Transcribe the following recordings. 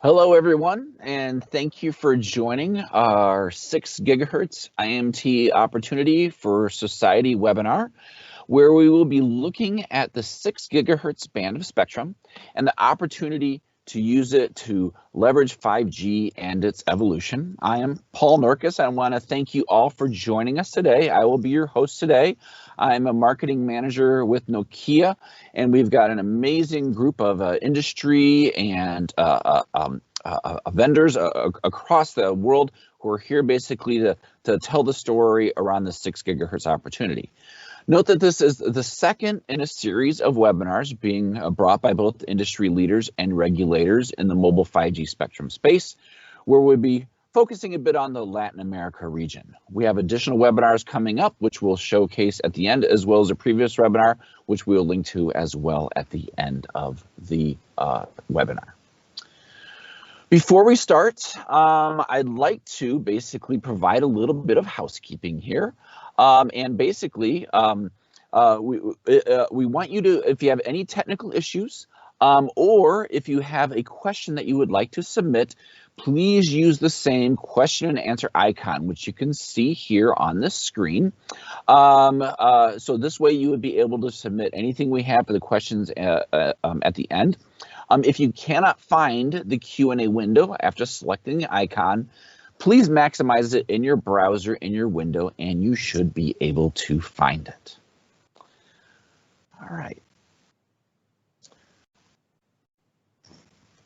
Hello, everyone, and thank you for joining our 6 gigahertz IMT Opportunity for Society webinar, where we will be looking at the 6 gigahertz band of spectrum and the opportunity to use it to leverage 5G and its evolution. I am Paul Norkus. I want to thank you all for joining us today. I will be your host today. I'm a marketing manager with Nokia, and we've got an amazing group of industry and vendors across the world who are here basically to tell the story around the 6 gigahertz opportunity. Note that this is the second in a series of webinars being brought by both industry leaders and regulators in the mobile 5G spectrum space, where we'll be focusing a bit on the Latin America region. We have additional webinars coming up, which we'll showcase at the end, as well as a previous webinar, which we'll link to as well at the end of the webinar. Before we start, I'd like to basically provide a little bit of housekeeping here. And basically, we want you to, if you have any technical issues, or if you have a question that you would like to submit, please use the same question and answer icon, which you can see here on this screen. So this way you would be able to submit anything we have for the questions at the end. If you cannot find the Q&A window after selecting the icon, please maximize it in your browser, in your window, and you should be able to find it. All right.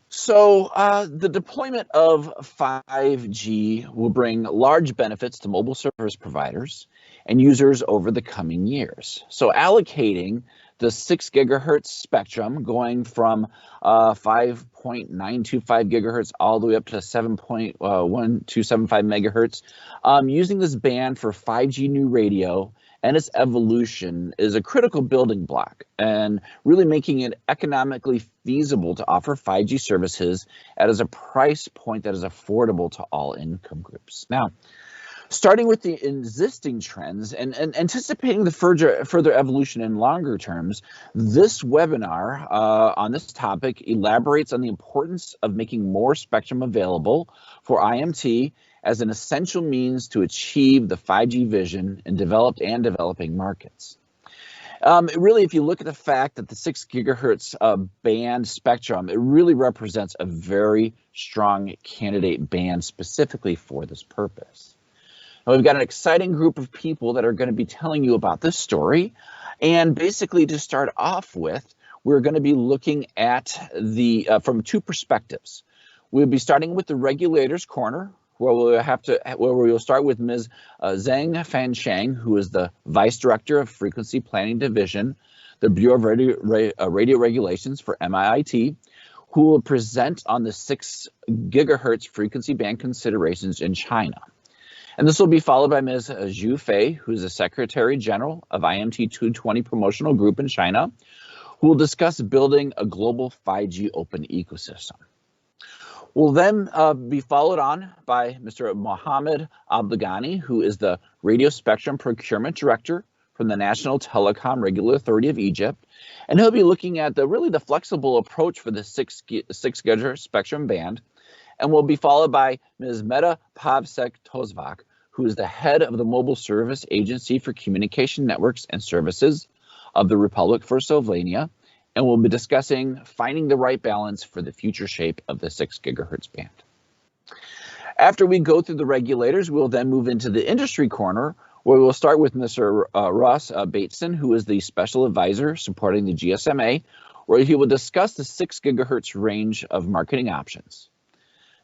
So the deployment of 5G will bring large benefits to mobile service providers and users over the coming years. So allocating the 6 gigahertz spectrum going from 5.925 gigahertz all the way up to 7.1275 megahertz, using this band for 5G new radio and its evolution is a critical building block and really making it economically feasible to offer 5G services at a price point that is affordable to all income groups. Now, starting with the existing trends and anticipating the further evolution in longer terms, this webinar on this topic elaborates on the importance of making more spectrum available for IMT as an essential means to achieve the 5G vision in developed and developing markets. Really, if you look at the fact that the 6 gigahertz band spectrum, it really represents a very strong candidate band specifically for this purpose. Now, we've got an exciting group of people that are going to be telling you about this story. And basically, to start off with, we're going to be looking at the from two perspectives. We'll be starting with the regulators corner, where we'll start with Ms. Zhang Fansheng, who is the Vice Director of Frequency Planning Division, the Bureau of Radio Regulations for MIIT, who will present on the 6 gigahertz frequency band considerations in China. And this will be followed by Ms. Zhu Fei, who is the Secretary General of IMT 220 Promotional Group in China, who will discuss building a global 5G open ecosystem. We'll then be followed on by Mr. Mohammed Abdghani, who is the Radio Spectrum Procurement Director from the National Telecom Regulatory Authority of Egypt. And he'll be looking at the flexible approach for the 6 gigahertz spectrum band. And we'll be followed by Ms. Meta Pavsek-Tozvak, who is the head of the Mobile Service Agency for Communication Networks and Services of the Republic of Slovenia. And we'll be discussing finding the right balance for the future shape of the 6 gigahertz band. After we go through the regulators, we'll then move into the industry corner, where we'll start with Mr. Ross Bateson, who is the special advisor supporting the GSMA, where he will discuss the 6 gigahertz range of marketing options.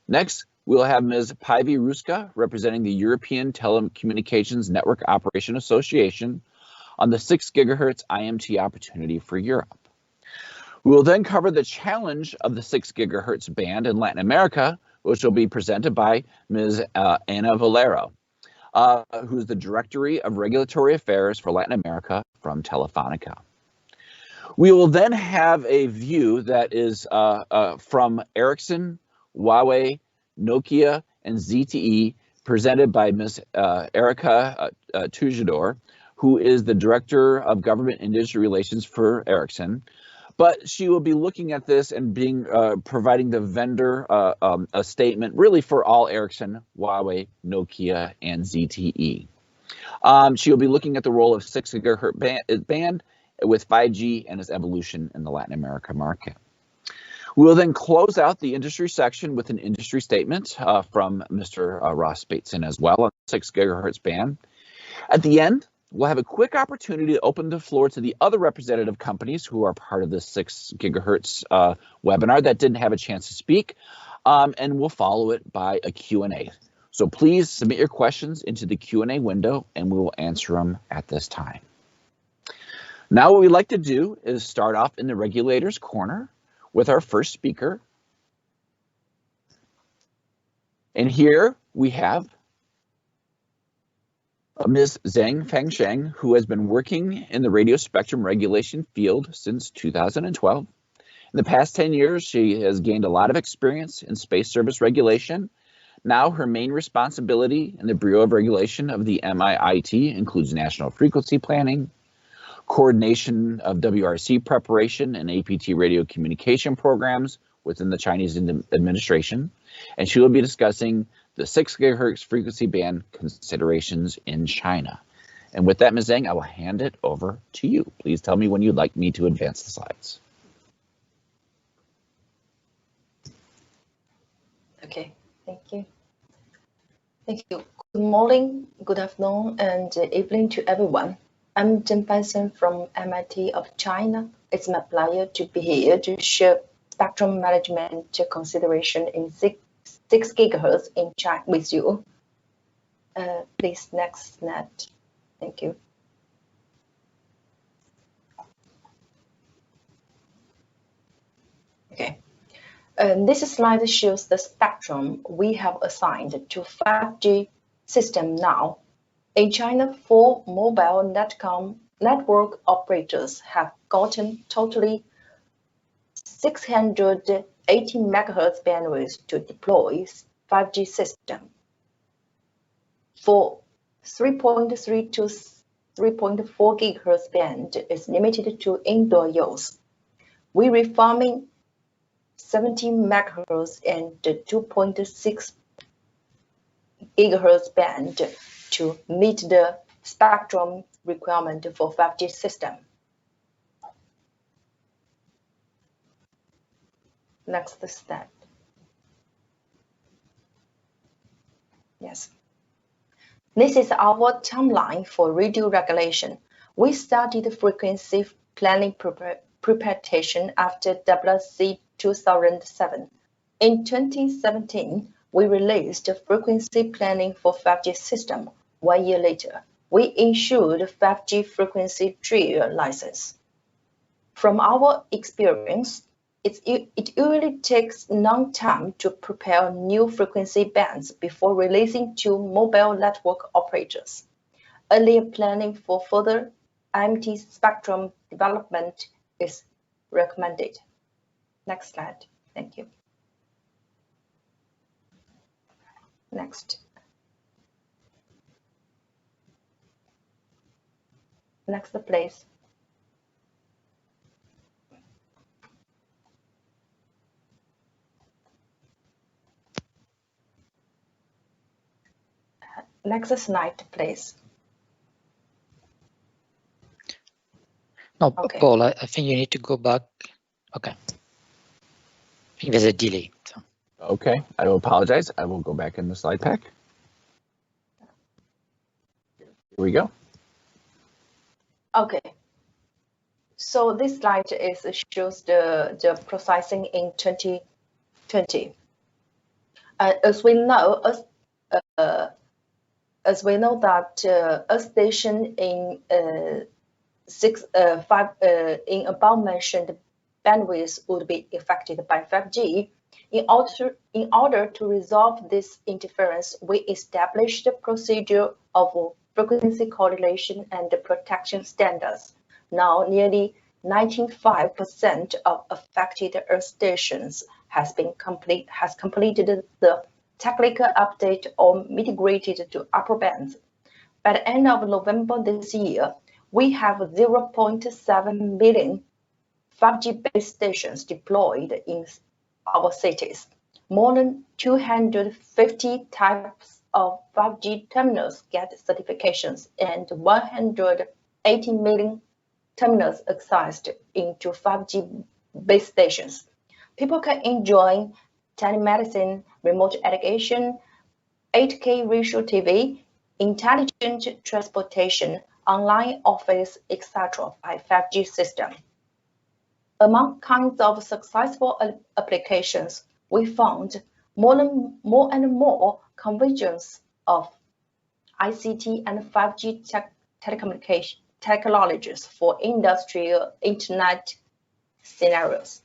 Next, we'll have Ms. Päivi Ruska, representing the European Telecommunications Network Operation Association, on the 6 gigahertz IMT opportunity for Europe. We will then cover the challenge of the 6 gigahertz band in Latin America, which will be presented by Ms. Ana Valero, who is the Directory of Regulatory Affairs for Latin America from Telefonica. We will then have a view that is from Ericsson, Huawei, Nokia, and ZTE, presented by Ms. Erica Tujador, who is the Director of Government Industry Relations for Ericsson, But she will be looking at this and providing the vendor a statement really for all Ericsson, Huawei, Nokia, and ZTE. She will be looking at the role of 6 gigahertz band with 5G and its evolution in the Latin America market. We will then close out the industry section with an industry statement from Mr. Ross Bateson as well on 6 gigahertz band. At the end, we'll have a quick opportunity to open the floor to the other representative companies who are part of the 6 gigahertz webinar that didn't have a chance to speak, and we'll follow it by a Q&A. So please submit your questions into the Q&A window, and we will answer them at this time. Now what we'd like to do is start off in the regulator's corner with our first speaker. And here we have Ms. Zhang Fengsheng, who has been working in the radio spectrum regulation field since 2012. In the past 10 years, she has gained a lot of experience in space service regulation. Now her main responsibility in the Bureau of Regulation of the MIIT includes national frequency planning, coordination of WRC preparation and APT radio communication programs within the Chinese administration, and she will be discussing the 6 gigahertz frequency band considerations in China. And with that, Ms. Zhang, I will hand it over to you. Please tell me when you'd like me to advance the slides. Okay, thank you. Thank you. Good morning, good afternoon, and evening to everyone. I'm Zhang Fengsheng from MIT of China. It's my pleasure to be here to share spectrum management consideration in 6 gigahertz in China with you. Please, next slide. Thank you. Okay. This slide shows the spectrum we have assigned to 5G system now. In China, 4 mobile network operators have gotten totally 680 megahertz bandwidth to deploy 5G system. For 3.3 to 3.4 gigahertz band is limited to indoor use. We refarming 17 megahertz and 2.6 gigahertz band to meet the spectrum requirement for 5G system. Next step. Yes. This is our timeline for radio regulation. We started frequency planning preparation after WC 2007. In 2017, we released frequency planning for 5G system. 1 year later, we issued 5G frequency trial license. From our experience, it usually takes long time to prepare new frequency bands before releasing to mobile network operators. Earlier planning for further IMT spectrum development is recommended. Next slide. Thank you. Next. Next, please. Next slide, please. No, Okay. Paul, I think you need to go back. Okay. I think there's a delay. So. Okay, I will apologize. I will go back in the slide pack. Here we go. Okay. So this slide shows the processing in 2020. As we know that a station in in above mentioned bandwidth would be affected by 5G. In order to resolve this interference, we established the procedure of frequency correlation and protection standards. Now, nearly 95% of affected Earth stations has completed the technical update or migrated to upper bands. By the end of November this year, we have 0.7 million 5G base stations deployed in our cities. More than 250 types of 5G terminals get certifications and 180 million terminals accessed into 5G base stations. People can enjoy telemedicine, remote education, 8K visual TV, intelligent transportation, online office, etc. by 5G system. Among kinds of successful applications, we found more and more convergence of ICT and 5G telecommunication technologies for industrial internet scenarios.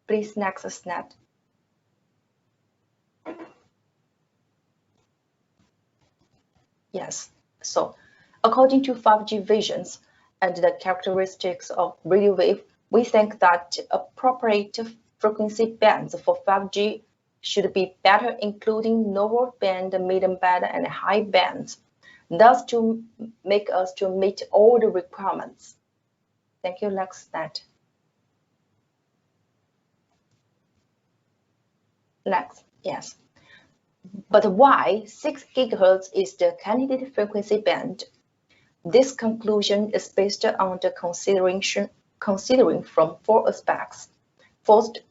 Please next slide. Yes, so according to 5G visions and the characteristics of radio wave, we think that appropriate frequency bands for 5G should be better, including lower band, medium band, and high bands, thus to make us to meet all the requirements. Thank you. Next slide. Next, yes. But why 6 GHz is the candidate frequency band? This conclusion is based on the considering from 4 aspects. First,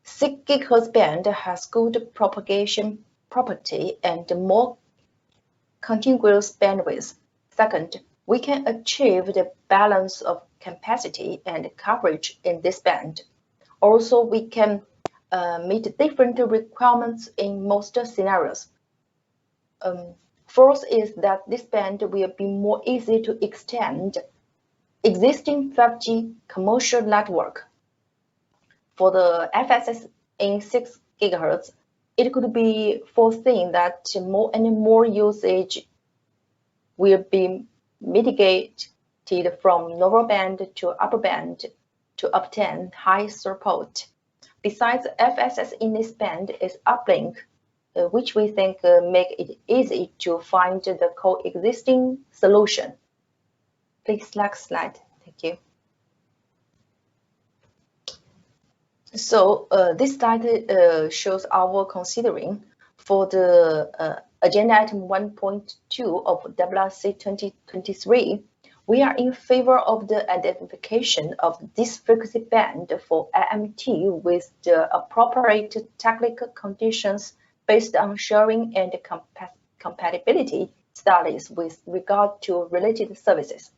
6 GHz band has good propagation property and more contiguous bandwidth. Second, we can achieve the balance of capacity and coverage in this band. Also, we can meet different requirements in most scenarios. Fourth is that this band will be more easy to extend existing 5G commercial network. For the FSS in 6 GHz, it could be foreseen that more and more usage will be mitigated from lower band to upper band to obtain high throughput. Besides, FSS in this band is uplink, which we think make it easy to find the coexisting solution. Please next slide. Thank you. So this slide shows our considering for the agenda item 1.2 of WRC 2023. We are in favor of the identification of this frequency band for IMT with the appropriate technical conditions based on sharing and compatibility studies with regard to related services.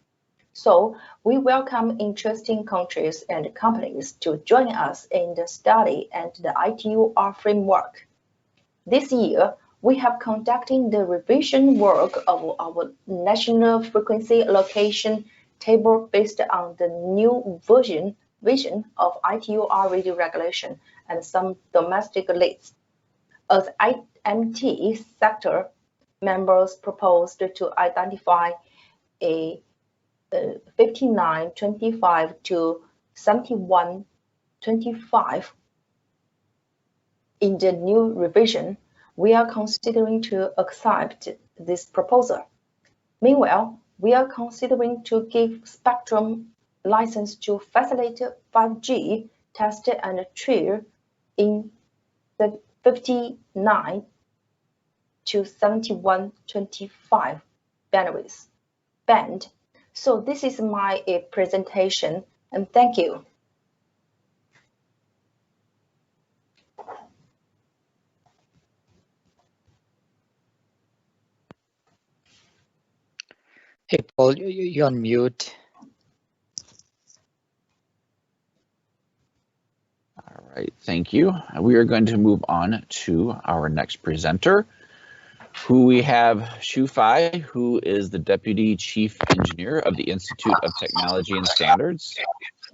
So we welcome interesting countries and companies to join us in the study and the ITUR framework. This year, we have conducted the revision work of our national frequency allocation table based on the new vision of ITUR radio regulation and some domestic lists. As IMT sector members proposed to identify a 5925 to 7125 in the new revision, we are considering to accept this proposal. Meanwhile, we are considering to give spectrum license to facilitate 5G test and trial in the 59 to 7125 bandwidth band. So this is my presentation, and thank you. Hey, Paul, you're on mute. All right, thank you. We are going to move on to our next presenter, who we have Xu Fei, who is the Deputy Chief Engineer of the Institute of Technology and Standards,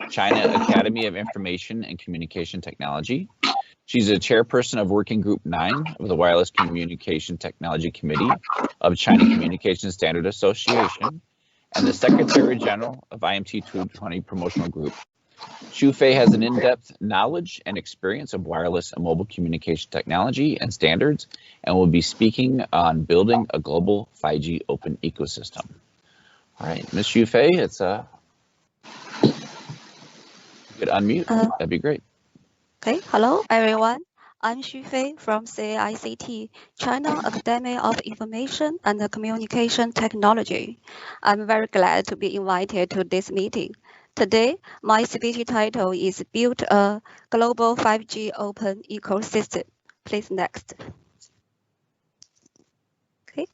China Academy of Information and Communication Technology. She's a chairperson of Working Group 9 of the Wireless Communication Technology Committee of China Communication Standard Association and the Secretary General of IMT 220 Promotional Group. Xu Fei has an in-depth knowledge and experience of wireless and mobile communication technology and standards and will be speaking on building a global 5G open ecosystem. All right, Ms. Xu Fei, it's could unmute, that'd be great. Okay, hello everyone. I'm Xu Fei from CAICT, China Academy of Information and Communication Technology. I'm very glad to be invited to this meeting. Today, my speech title is Build a Global 5G Open Ecosystem. Please next. Okay.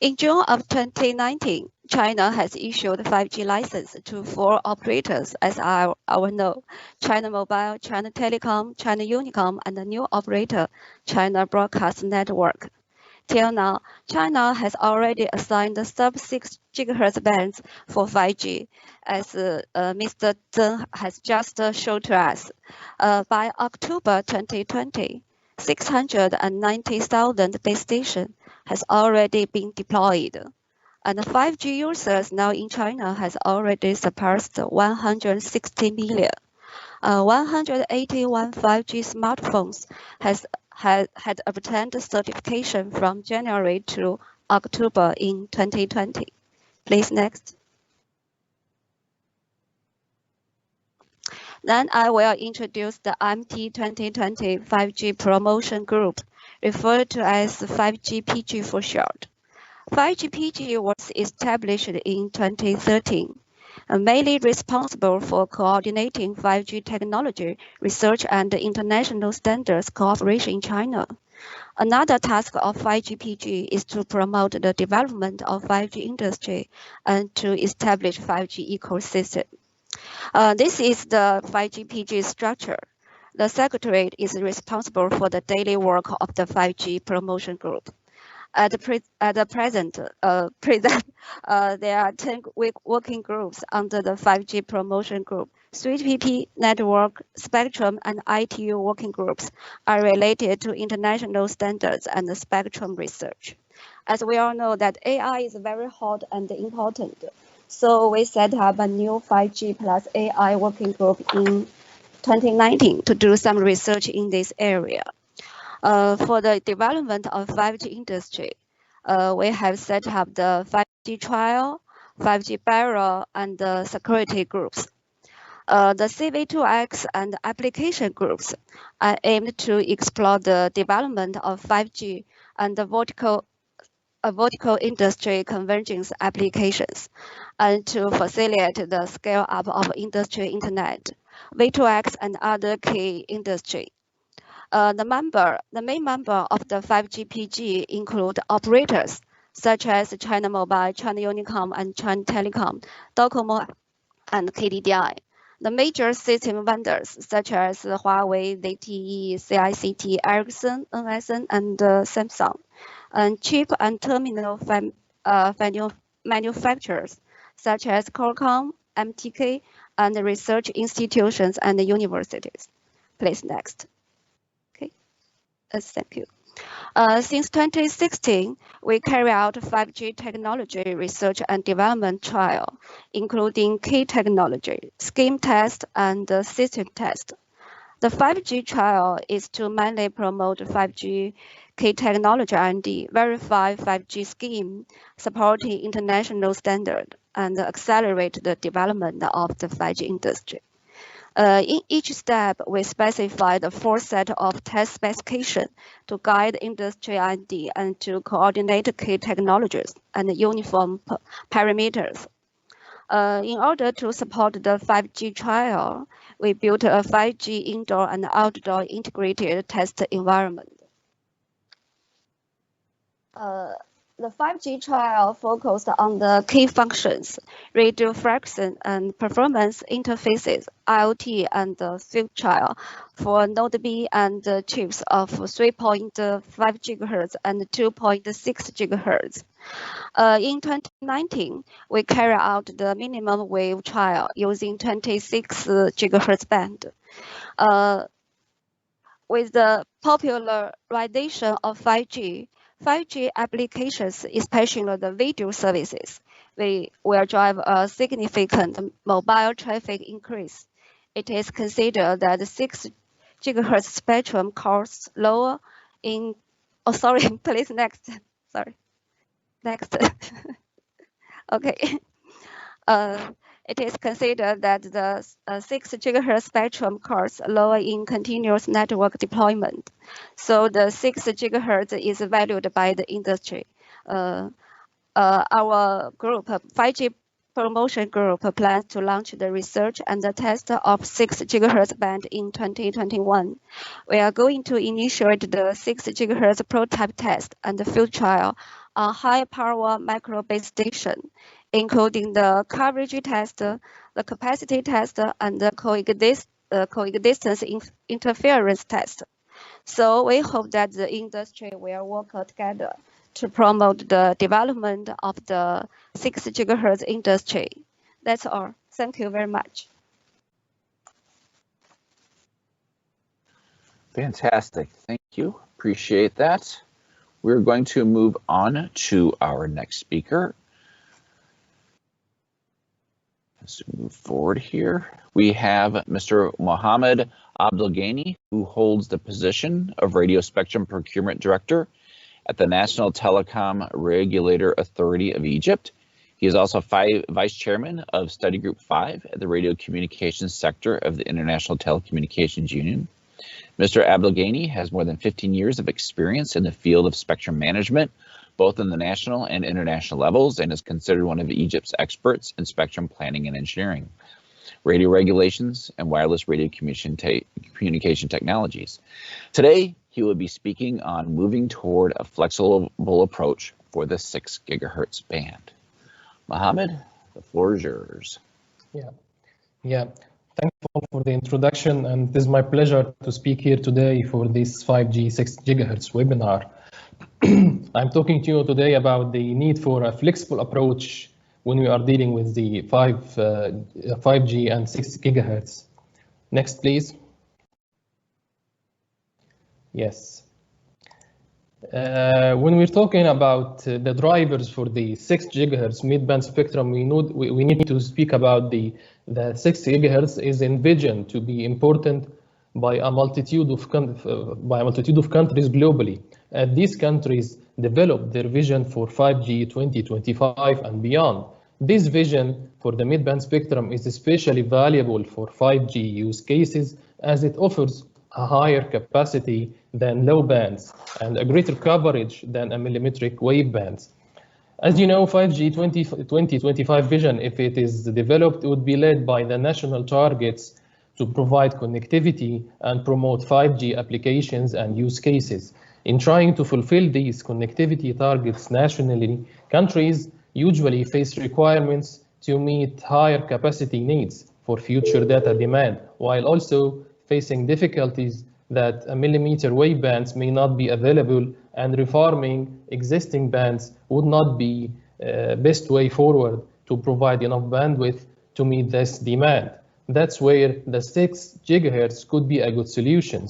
In June of 2019, China has issued 5G license to 4 operators, as I know: China Mobile, China Telecom, China Unicom, and the new operator, China Broadcast Network. Till now, China has already assigned the sub-6 GHz bands for 5G, as Mr. Zheng has just showed to us. By October 2020, 690,000 base stations has already been deployed, and 5G users now in China has already surpassed 160 million. 181 5G smartphones had obtained certification from January to October in 2020. Please next. Then I will introduce the MT 2020 5G Promotion Group, referred to as 5GPG for short. 5GPG was established in 2013, mainly responsible for coordinating 5G technology research and international standards cooperation in China. Another task of 5GPG is to promote the development of 5G industry and to establish 5G ecosystem. This is the 5GPG structure. The secretariat is responsible for the daily work of the 5G promotion group. At the present, there are 10 working groups under the 5G promotion group. 3PP, network, spectrum, and ITU working groups are related to international standards and spectrum research. As we all know that AI is very hot and important, so we set up a new 5G plus AI working group in 2019 to do some research in this area. For the development of 5G industry, we have set up the 5G trial, 5G barrier, and the security groups. The CV2X and application groups are aimed to explore the development of 5G and the vertical industry convergence applications, and to facilitate the scale up of industry internet, V2X, and other key industry. The main member of the 5GPG include operators such as China Mobile, China Unicom, and China Telecom, Docomo, and KDDI. The major system vendors such as Huawei, ZTE, CICT, Ericsson, NSN, and Samsung, and chip and terminal manufacturers such as Qualcomm, MTK, and research institutions and universities. Please next. Thank you. Since 2016, we carry out 5G technology research and development trial, including key technology, scheme test, and system test. The 5G trial is to mainly promote 5G key technology R&D, verify 5G scheme, supporting international standard, and accelerate the development of the 5G industry. In each step, we specify the 4 set of test specifications to guide industry R&D and to coordinate key technologies and uniform parameters. In order to support the 5G trial, we built a 5G indoor and outdoor integrated test environment. The 5G trial focused on the key functions, radio frequency and performance interfaces, IoT, and field trial for Node B and chips of 3.5 GHz and 2.6 GHz. In 2019, we carried out the minimum wave trial using 26 GHz band. With the popularization of 5G applications, especially the video services, will drive a significant mobile traffic increase. It is considered that the 6 GHz spectrum costs lower in. Oh, sorry, please next. Sorry, next. Okay. It is considered that the 6 GHz spectrum costs lower in continuous network deployment. So the 6 GHz is valued by the industry. Our group, 5G promotion group, plans to launch the research and the test of 6 GHz band in 2021. We are going to initiate the 6 GHz prototype test and the field trial on high power micro base station, including the coverage test, the capacity test, and the coexistence interference test. So we hope that the industry will work together to promote the development of the 6 GHz industry. That's all. Thank you very much. Fantastic. Thank you. Appreciate that. We're going to move on to our next speaker. Let's move forward here. We have Mr. Mohammed Abdelghani, who holds the position of Radio Spectrum Procurement Director at the National Telecom Regulator Authority of Egypt. He is also Vice Chairman of Study Group 5 at the Radio Communications Sector of the International Telecommunications Union. Mr. Abdelghani has more than 15 years of experience in the field of spectrum management, both in the national and international levels, and is considered one of Egypt's experts in spectrum planning and engineering, radio regulations, and wireless radio communication technologies. Today, he will be speaking on moving toward a flexible approach for the 6 GHz band. Mohammed, the floor is yours. Yeah. Thank you for the introduction, and it is my pleasure to speak here today for this 5G 6 GHz webinar. I'm talking to you today about the need for a flexible approach when we are dealing with the 5G and 6 GHz. Next, please. Yes. When we're talking about the drivers for the 6 GHz mid-band spectrum, we need to speak about the 6 GHz is envisioned to be important by a multitude of countries globally. And these countries develop their vision for 5G 2025 and beyond. This vision for the mid-band spectrum is especially valuable for 5G use cases as it offers a higher capacity than low bands and a greater coverage than a millimetric wave bands. As you know, 5G 2025 vision, if it is developed, it would be led by the national targets to provide connectivity and promote 5G applications and use cases. In trying to fulfill these connectivity targets nationally, countries usually face requirements to meet higher capacity needs for future data demand, while also facing difficulties that a millimeter wave bands may not be available, and refarming existing bands would not be best way forward to provide enough bandwidth to meet this demand. That's where the 6 GHz could be a good solution.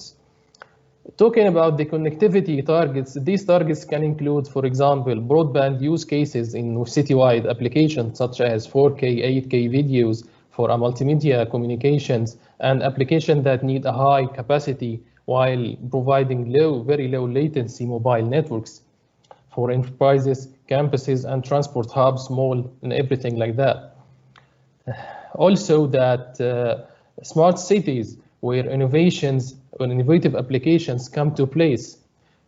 Talking about the connectivity targets, these targets can include, for example, broadband use cases in citywide applications such as 4K, 8K videos for a multimedia communications, and applications that need a high capacity while providing very low latency mobile networks for enterprises, campuses, and transport hubs, mall, and everything like that. Also that smart cities where innovative applications come to place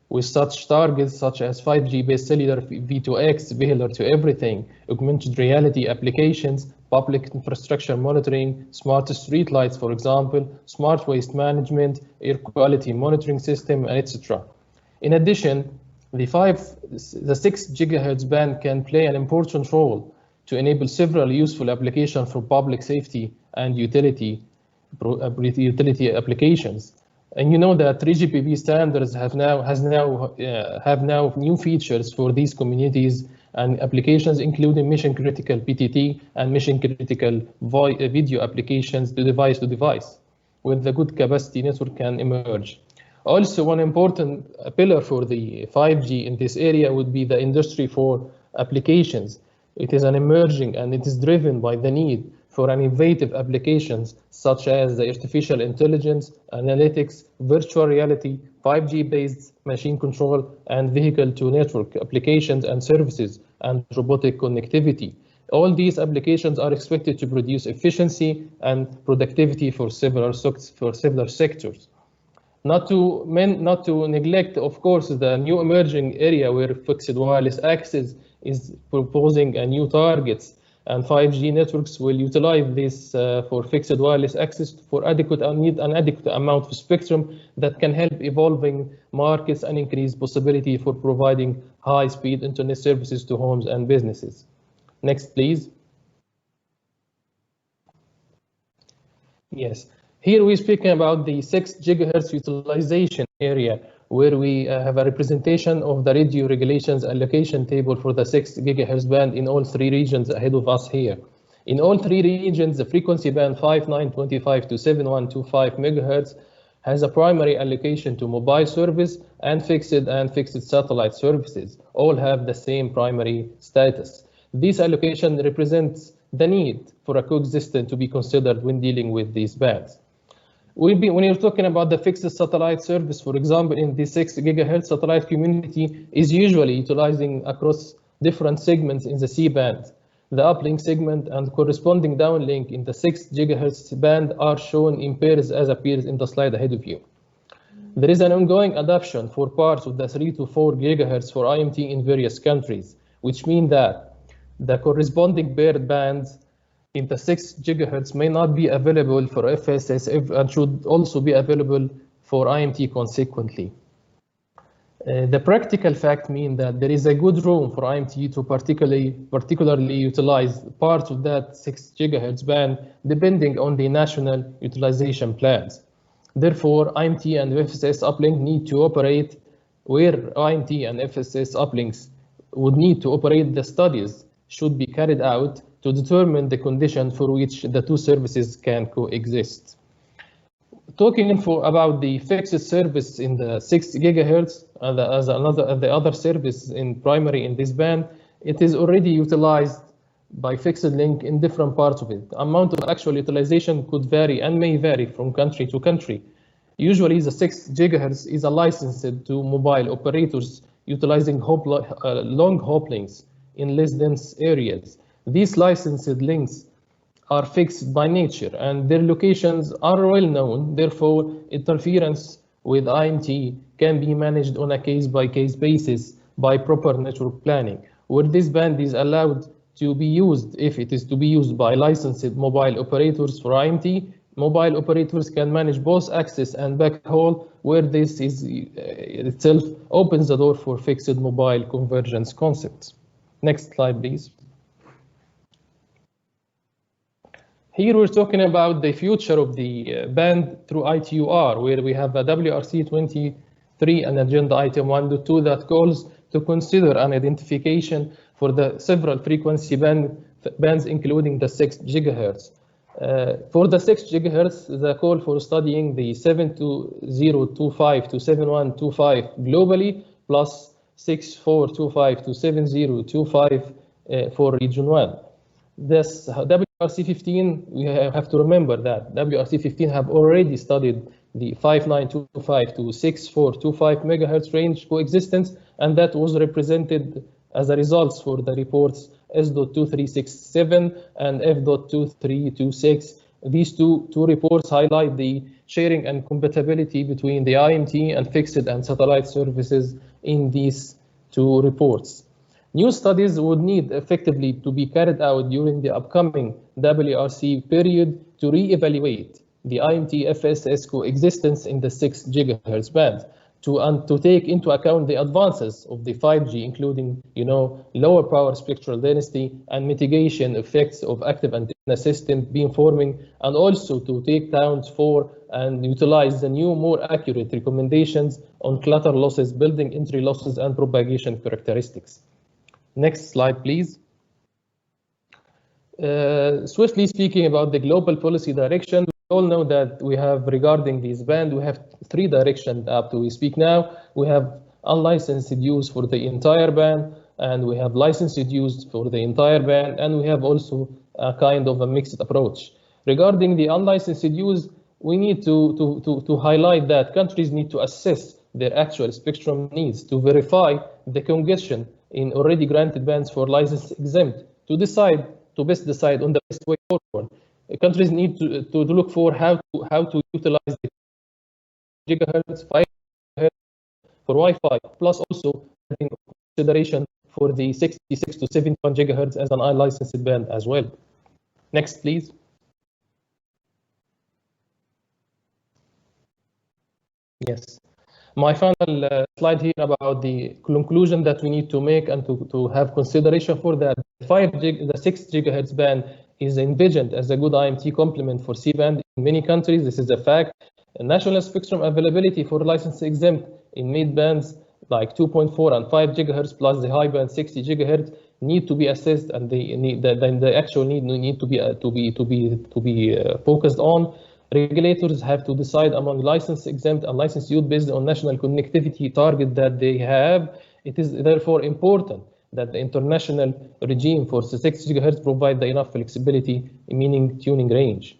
with such targets such as 5G based cellular V2X, vehicular to everything, augmented reality applications, public infrastructure monitoring, smart street lights, for example, smart waste management, air quality monitoring system, and etc. In addition, the 6 GHz band can play an important role to enable several useful applications for public safety and utility applications. And you know that 3GPP standards have now new features for these communities and applications, including mission critical PTT and mission critical video applications to device, where the good capacity network can emerge. Also, one important pillar for the 5G in this area would be the Industry 4 applications. It is an emerging and it is driven by the need for innovative applications such as the artificial intelligence, analytics, virtual reality, 5G-based machine control, and vehicle-to-network applications and services, and robotic connectivity. All these applications are expected to produce efficiency and productivity for several sectors. Not to neglect, of course, the new emerging area where fixed wireless access is proposing a new targets, and 5G networks will utilize this for fixed wireless access for adequate amount of spectrum that can help evolving markets and increase possibility for providing high-speed internet services to homes and businesses. Next, please. Yes. Here we're speaking about the 6 gigahertz utilization area, where we have a representation of the radio regulations allocation table for the 6 gigahertz band in all 3 regions ahead of us here. In all 3 regions, the frequency band 5925 to 7125 megahertz has a primary allocation to mobile service and fixed satellite services. All have the same primary status. This allocation represents the need for a coexistence to be considered when dealing with these bands. When you're talking about the fixed satellite service, for example, in the 6 gigahertz satellite community is usually utilizing across different segments in the C-band. The uplink segment and corresponding downlink in the 6 gigahertz band are shown in pairs as appears in the slide ahead of you. There is an ongoing adoption for parts of the 3 to 4 gigahertz for IMT in various countries, which means that the corresponding paired bands in the 6 gigahertz may not be available for FSS and should also be available for IMT consequently. The practical fact means that there is a good room for IMT to particularly utilize parts of that 6 gigahertz band depending on the national utilization plans. Therefore, IMT and FSS uplink need to operate where IMT and FSS uplinks would need to operate. The studies should be carried out to determine the condition for which the 2 services can coexist. Talking about the fixed service in the 6 gigahertz as the other service in primary in this band, it is already utilized by fixed link in different parts of it. Amount of actual utilization could vary and may vary from country to country. Usually the 6 gigahertz is licensed to mobile operators utilizing long hop links in less dense areas. These licensed links are fixed by nature and their locations are well known. Therefore, interference with IMT can be managed on a case-by-case basis by proper network planning, where this band is allowed to be used. If it is to be used by licensed mobile operators for IMT, mobile operators can manage both access and backhaul, where this is itself opens the door for fixed mobile convergence concepts. Next slide, please. Here we're talking about the future of the band through ITUR, where we have a WRC 23 and agenda item 1.2 that calls to consider an identification for the several frequency bands, including the 6 gigahertz. For the 6 gigahertz, the call for studying the 72025 to 7125 globally, plus 6425 to 7025 for region 1. This WRC 15, we have to remember that WRC 15 have already studied the 5925 to 6425 megahertz range coexistence, and that was represented as a results for the reports S.2367 and F.2326. These two reports highlight the sharing and compatibility between the IMT and fixed and satellite services in these 2 reports. New studies would need effectively to be carried out during the upcoming WRC period to re-evaluate the IMT FSS coexistence in the 6 gigahertz band to take into account the advances of the 5G, including lower power spectral density and mitigation effects of active antenna system beamforming, and also to take account for and utilize the new, more accurate recommendations on clutter losses, building entry losses, and propagation characteristics. Next slide, please. Swiftly speaking about the global policy direction, we all know that we have, regarding these bands, we have 3 directions up to we speak now. We have unlicensed use for the entire band, and we have licensed use for the entire band, and we have also a kind of a mixed approach. Regarding the unlicensed use, we need to highlight that countries need to assess their actual spectrum needs to verify the congestion in already granted bands for license exempt, to decide to best decide on the best way forward. Countries need to look for how to utilize the gigahertz, 5 gigahertz for Wi-Fi, plus also having consideration for the 66 to 71 gigahertz as an unlicensed band as well. Next, please. Yes. My final slide here about the conclusion that we need to make and to have consideration for that. The 6 gigahertz band is envisioned as a good IMT complement for C-band in many countries. This is a fact. National spectrum availability for license exempt in mid bands like 2.4 and 5 gigahertz plus the high band 60 gigahertz need to be assessed, and the actual need to be focused on. Regulators have to decide among license exempt and license use based on national connectivity target that they have. It is therefore important that the international regime for 6 GHz provide the enough flexibility, meaning tuning range.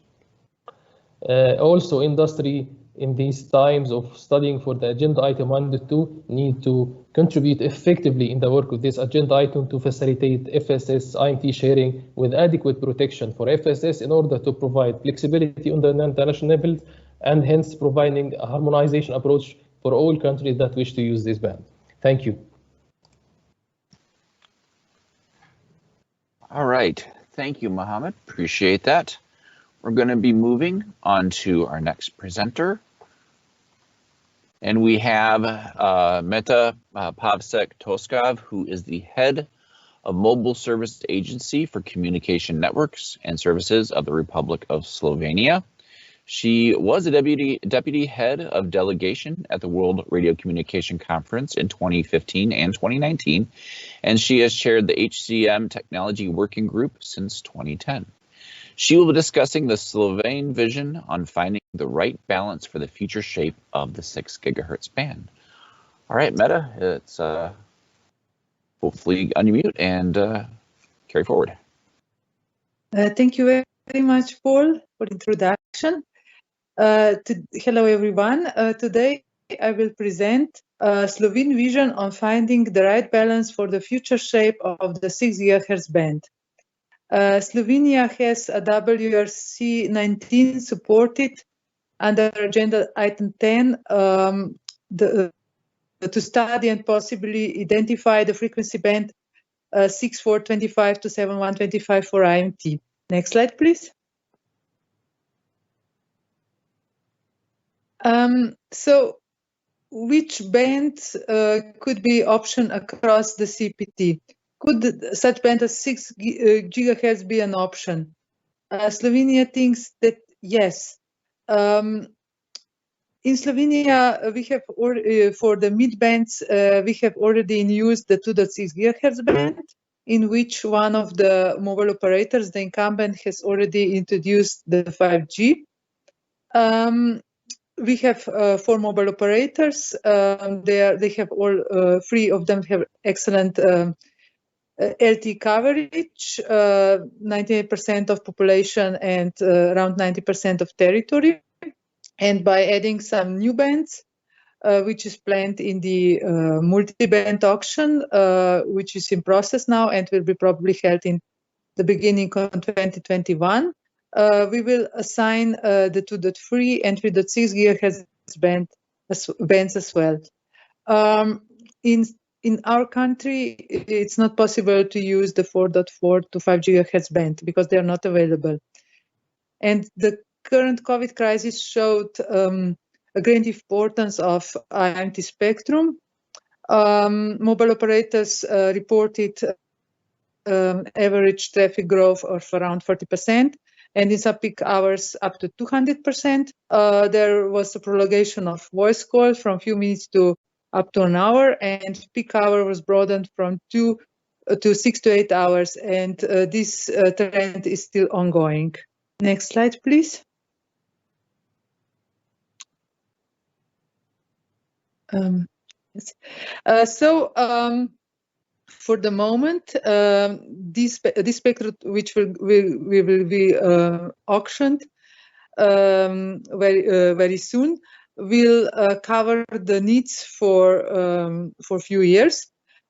Also, industry in these times of studying for the agenda item 1 and 2 need to contribute effectively in the work of this agenda item to facilitate FSS IMT sharing with adequate protection for FSS in order to provide flexibility on the international level, and hence providing a harmonization approach for all countries that wish to use this band. Thank you. All right. Thank you, Mohammed. Appreciate that. We're going to be moving on to our next presenter. And we have Meta Pavsek Toskov, who is the head of Mobile Service Agency for Communication Networks and Services of the Republic of Slovenia. She was a deputy head of delegation at the World Radio Communication Conference in 2015 and 2019, and she has chaired the HCM Technology Working Group since 2010. She will be discussing the Slovene vision on finding the right balance for the future shape of the 6 gigahertz band. All right, Meta, it's hopefully unmute and carry forward. Thank you very much, Paul, for the introduction. Hello, everyone. Today I will present Slovene vision on finding the right balance for the future shape of the 6 gigahertz band. Slovenia has a WRC 19 supported under agenda item 10 to study and possibly identify the frequency band 6425 to 7125 for IMT. Next slide, please. So which bands could be option across the CPT? Could such band as 6 gigahertz be an option? Slovenia thinks that yes. In Slovenia, we have for the mid bands, we have already in use the 2.6 gigahertz band, in which one of the mobile operators, the incumbent, has already introduced the 5G. We have 4 mobile operators. They have all 3 of them have excellent LTE coverage, 98% of population and around 90% of territory. And by adding some new bands, which is planned in the multi-band auction, which is in process now and will be probably held in the beginning of 2021, we will assign the 2.3 and 3.6 gigahertz bands as well. In our country, it's not possible to use the 4.4 to 5 gigahertz band because they are not available. And the current COVID crisis showed a great importance of IMT spectrum. Mobile operators reported average traffic growth of around 40%, and in some peak hours up to 200%. There was a prolongation of voice calls from a few minutes to up to an hour, and peak hour was broadened from 2 to 6 to 8 hours, and this trend is still ongoing. Next slide, please. For the moment, this spectrum, which will be auctioned very soon, will cover the needs for a few years.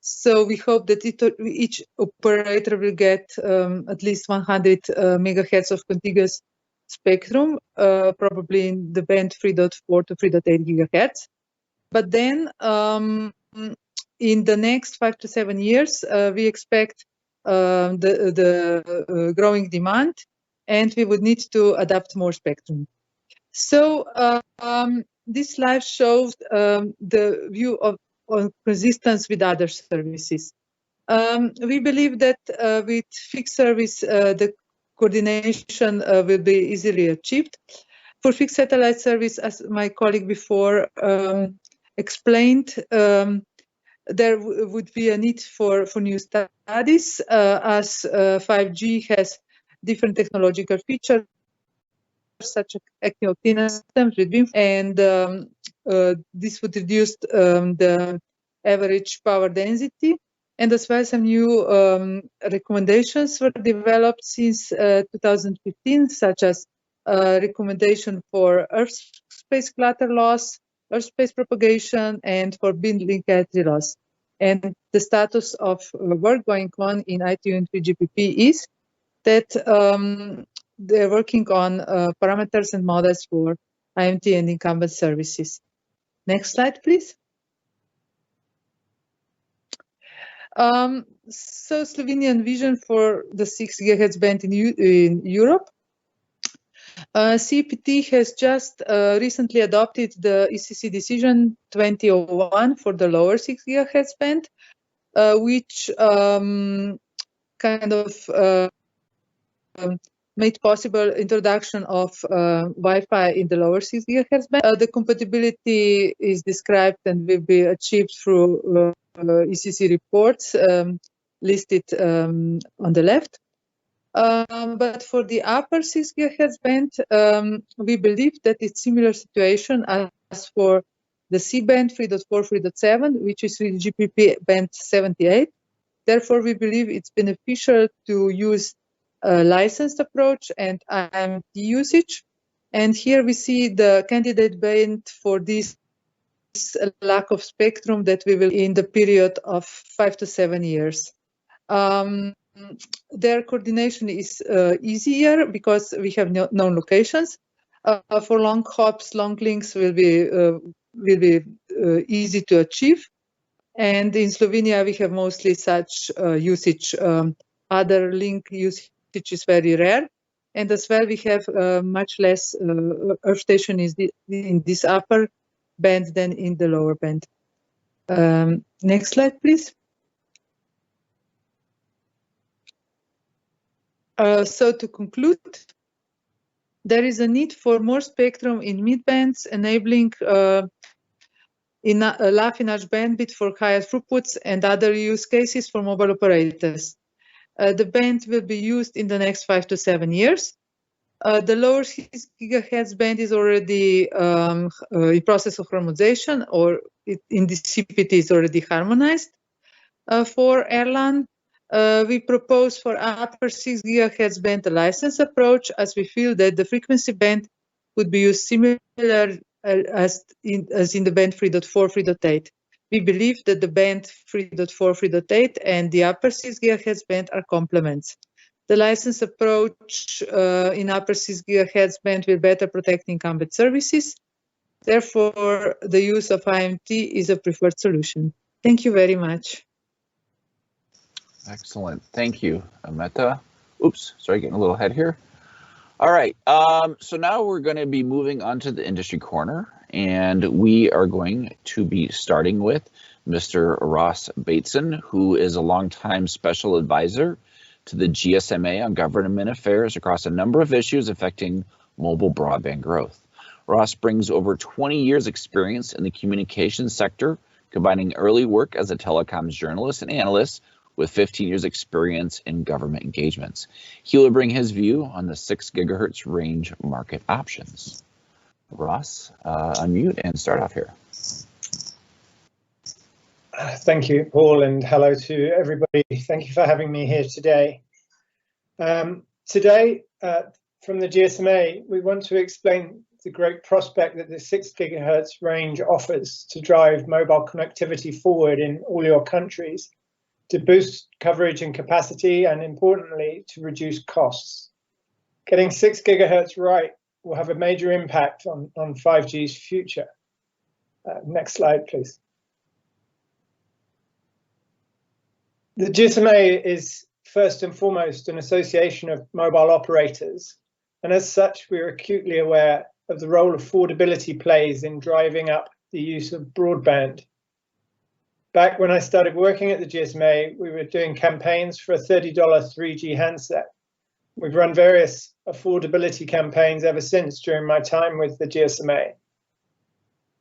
So we hope that each operator will get at least 100 megahertz of contiguous spectrum, probably in the band 3.4 to 3.8 gigahertz. But then in the next 5 to 7 years, we expect the growing demand, and we would need to adapt more spectrum. So this slide shows the view on coexistence with other services. We believe that with fixed service, the coordination will be easily achieved. For fixed satellite service, as my colleague before explained, there would be a need for new studies as 5G has different technological features such as active antenna systems with beam, and this would reduce the average power density. And as well, some new recommendations were developed since 2015, such as recommendation for Earth space clutter loss, Earth space propagation, and for beam linkage loss. And the status of work going on in ITU and 3GPP is that they're working on parameters and models for IMT and incumbent services. Next slide, please. So Slovenian vision for the 6 GHz band in Europe. CPT has just recently adopted the ECC decision 2001 for the lower 6 GHz band, which kind of made possible introduction of Wi-Fi in the lower 6 GHz band. The compatibility is described and will be achieved through ECC reports listed on the left. But for the upper 6 GHz band, we believe that it's similar situation as for the C band 3.4, 3.7, which is really GPP band 78. Therefore, we believe it's beneficial to use a licensed approach and IMT usage. And here we see the candidate band for this lack of spectrum that we will in the period of 5 to 7 years. Their coordination is easier because we have known locations. For long hops, long links will be easy to achieve. And in Slovenia, we have mostly such usage. Other link usage is very rare. And as well, we have much less earth station in this upper band than in the lower band. Next slide, please. So to conclude, there is a need for more spectrum in mid-bands, enabling affinage bandwidth for higher throughputs and other use cases for mobile operators. The band will be used in the next 5 to 7 years. The lower 6 GHz band is already in process of harmonization, or in the CPT is already harmonized. For Erlang, we propose for upper 6 GHz band a license approach, as we feel that the frequency band would be used similar as in the band 3.4, 3.8. We believe that the band 3.4, 3.8 and the upper 6 GHz band are complements. The license approach in upper 6 GHz band will better protect incumbent services. Therefore, the use of IMT is a preferred solution. Thank you very much. Excellent. Thank you, Ameta. Oops, sorry, getting a little ahead here. All right, so now we're going to be moving on to the industry corner, and we are going to be starting with Mr. Ross Bateson, who is a longtime special advisor to the GSMA on government affairs across a number of issues affecting mobile broadband growth. Ross brings over 20 years experience in the communications sector, combining early work as a telecoms journalist and analyst with 15 years experience in government engagements. He will bring his view on the 6 gigahertz range market options. Ross, unmute and start off here. Thank you, Paul, and hello to everybody. Thank you for having me here today. Today, from the GSMA, we want to explain the great prospect that the 6 gigahertz range offers to drive mobile connectivity forward in all your countries, to boost coverage and capacity, and importantly, to reduce costs. Getting 6 gigahertz right will have a major impact on 5G's future. Next slide, please. The GSMA is first and foremost an association of mobile operators, and as such, we are acutely aware of the role affordability plays in driving up the use of broadband. Back when I started working at the GSMA, we were doing campaigns for a $30 3G handset. We've run various affordability campaigns ever since during my time with the GSMA.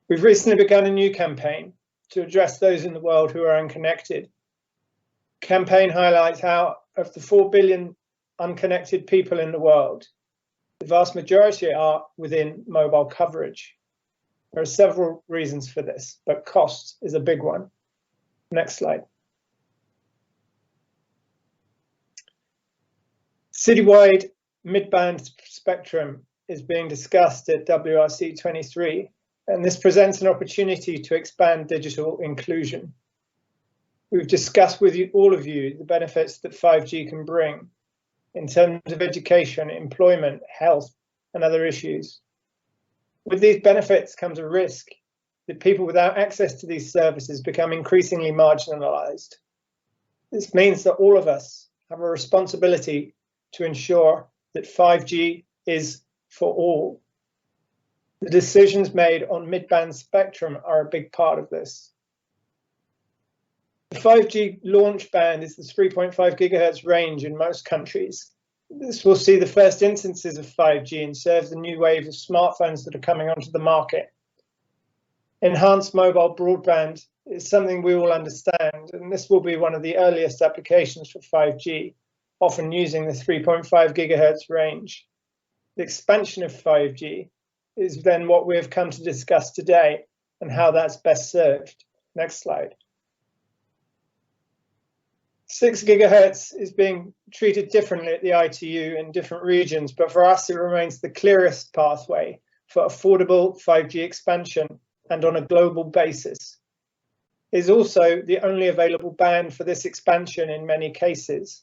We've recently begun a new campaign to address those in the world who are unconnected. The campaign highlights how, of the 4 billion unconnected people in the world, the vast majority are within mobile coverage. There are several reasons for this, but cost is a big one. Next slide. Citywide mid-band spectrum is being discussed at WRC 23, and this presents an opportunity to expand digital inclusion. We've discussed with you, all of you, the benefits that 5G can bring in terms of education, employment, health, and other issues. With these benefits comes a risk that people without access to these services become increasingly marginalized. This means that all of us have a responsibility to ensure that 5G is for all. The decisions made on mid-band spectrum are a big part of this. The 5G launch band is the 3.5 gigahertz range in most countries. This will see the first instances of 5G and serve the new wave of smartphones that are coming onto the market. Enhanced mobile broadband is something we all understand, and this will be one of the earliest applications for 5G, often using the 3.5 gigahertz range. The expansion of 5G is then what we have come to discuss today and how that's best served. Next slide. 6 gigahertz is being treated differently at the ITU in different regions, but for us it remains the clearest pathway for affordable 5G expansion and on a global basis. It is also the only available band for this expansion in many cases.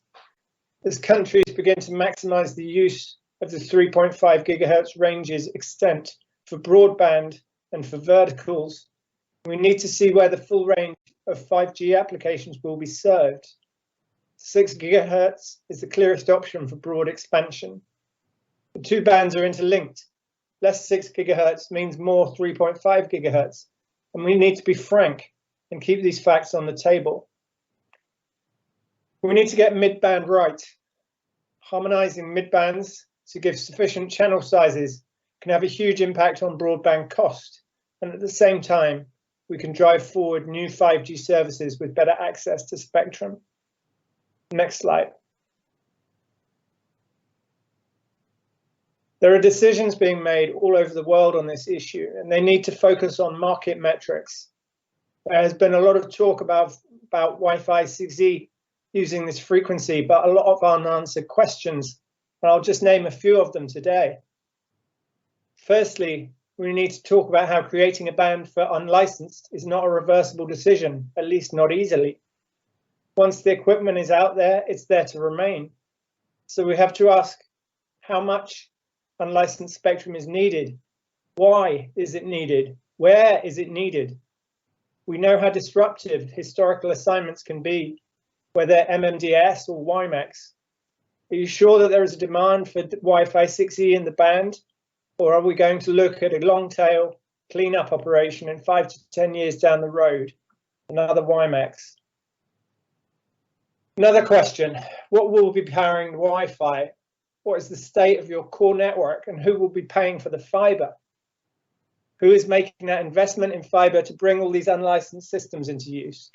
As countries begin to maximize the use of the 3.5 gigahertz range's extent for broadband and for verticals, we need to see where the full range of 5G applications will be served. 6 gigahertz is the clearest option for broad expansion. The two bands are interlinked. Less 6 gigahertz means more 3.5 gigahertz, and we need to be frank and keep these facts on the table. We need to get mid-band right. Harmonizing mid-bands to give sufficient channel sizes can have a huge impact on broadband cost, and at the same time, we can drive forward new 5G services with better access to spectrum. Next slide. There are decisions being made all over the world on this issue, and they need to focus on market metrics. There has been a lot of talk about Wi-Fi 6E using this frequency, but a lot of unanswered questions, and I'll just name a few of them today. Firstly, we need to talk about how creating a band for unlicensed is not a reversible decision, at least not easily. Once the equipment is out there, it's there to remain. So we have to ask how much unlicensed spectrum is needed. Why is it needed? Where is it needed? We know how disruptive historical assignments can be, whether MMDS or WiMAX. Are you sure that there is a demand for Wi-Fi 6E in the band? Or are we going to look at a long tail cleanup operation in 5 to 10 years down the road? Another WiMAX. Another question, what will be powering Wi-Fi? What is the state of your core network, and who will be paying for the fiber? Who is making that investment in fiber to bring all these unlicensed systems into use?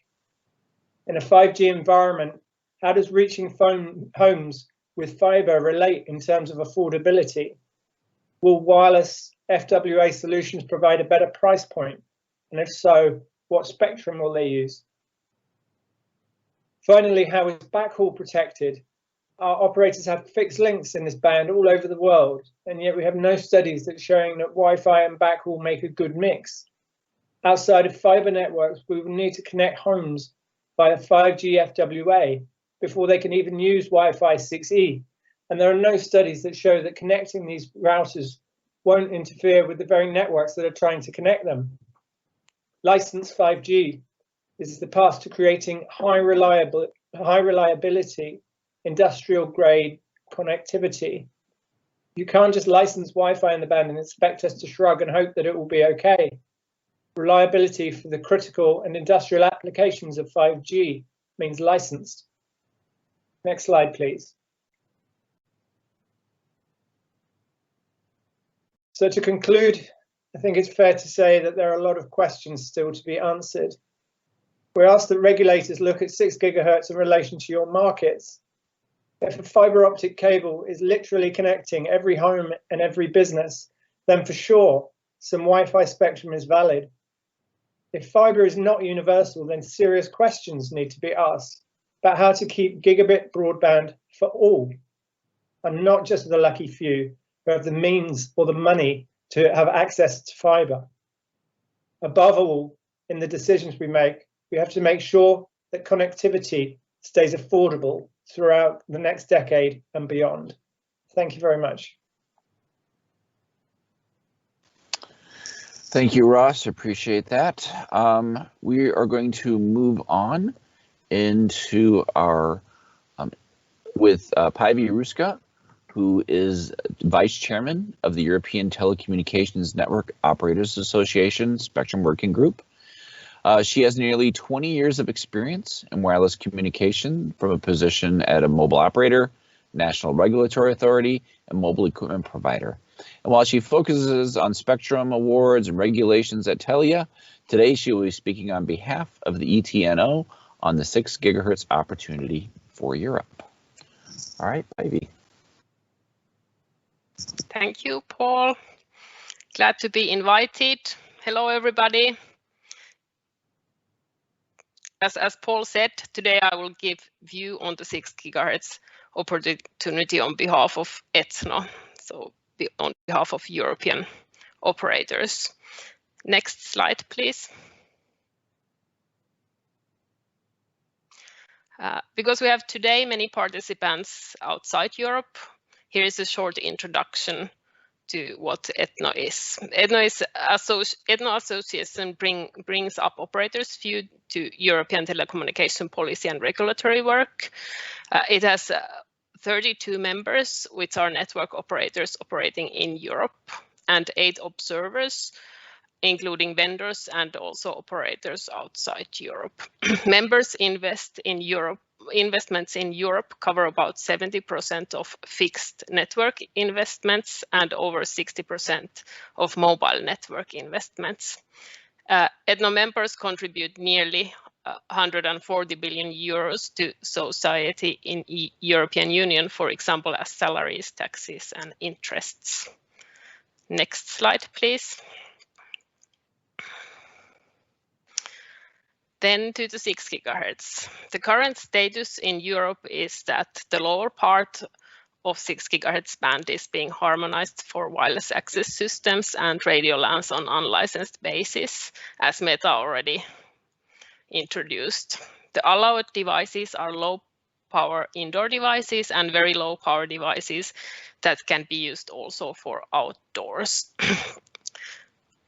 In a 5G environment, how does reaching homes with fiber relate in terms of affordability? Will wireless FWA solutions provide a better price point? And if so, what spectrum will they use? Finally, how is backhaul protected? our operators have fixed links in this band all over the world, and yet we have no studies that showing that Wi-Fi and backhaul make a good mix. Outside of fiber networks, we will need to connect homes via 5G FWA before they can even use Wi-Fi 6E. And there are no studies that show that connecting these routers won't interfere with the very networks that are trying to connect them. Licensed 5G is the path to creating high reliability, industrial grade connectivity. You can't just license Wi-Fi in the band and expect us to shrug and hope that it will be okay. Reliability for the critical and industrial applications of 5G means licensed. Next slide, please. So to conclude, I think it's fair to say that there are a lot of questions still to be answered. We ask that regulators look at 6 gigahertz in relation to your markets. If a fiber optic cable is literally connecting every home and every business, then for sure, some Wi-Fi spectrum is valid. If fiber is not universal, then serious questions need to be asked about how to keep gigabit broadband for all, and not just the lucky few who have the means or the money to have access to fiber. Above all, in the decisions we make, we have to make sure that connectivity stays affordable throughout the next decade and beyond. Thank you very much. Thank you, Ross. Appreciate that. We are going to move on into our with Päivi Ruska, who is Vice Chairman of the European Telecommunications Network Operators Association Spectrum Working Group. She has nearly 20 years of experience in wireless communication from a position at a mobile operator, national regulatory authority, and mobile equipment provider. And while she focuses on spectrum awards and regulations at Telia, today she will be speaking on behalf of the ETNO on the 6 gigahertz opportunity for Europe. All right, Päivi. Thank you, Paul. Glad to be invited. Hello, everybody. As Paul said, today I will give view on the 6 gigahertz opportunity on behalf of ETNO, so on behalf of European operators. Next slide, please. Because we have today many participants outside Europe, here is a short introduction to what ETNO is. ETNO Association brings up operators' view to European telecommunication policy and regulatory work. It has 32 members, which are network operators operating in Europe, and 8 observers, including vendors and also operators outside Europe. Members investments in Europe cover about 70% of fixed network investments and over 60% of mobile network investments. ETNO members contribute nearly 140 billion euros to society in the European Union, for example, as salaries, taxes, and interests. Next slide, please. Then to the 6 gigahertz. The current status in Europe is that the lower part of 6 gigahertz band is being harmonized for wireless access systems and radio LANs on unlicensed basis, as Meta already introduced. The allowed devices are low power indoor devices and very low power devices that can be used also for outdoors.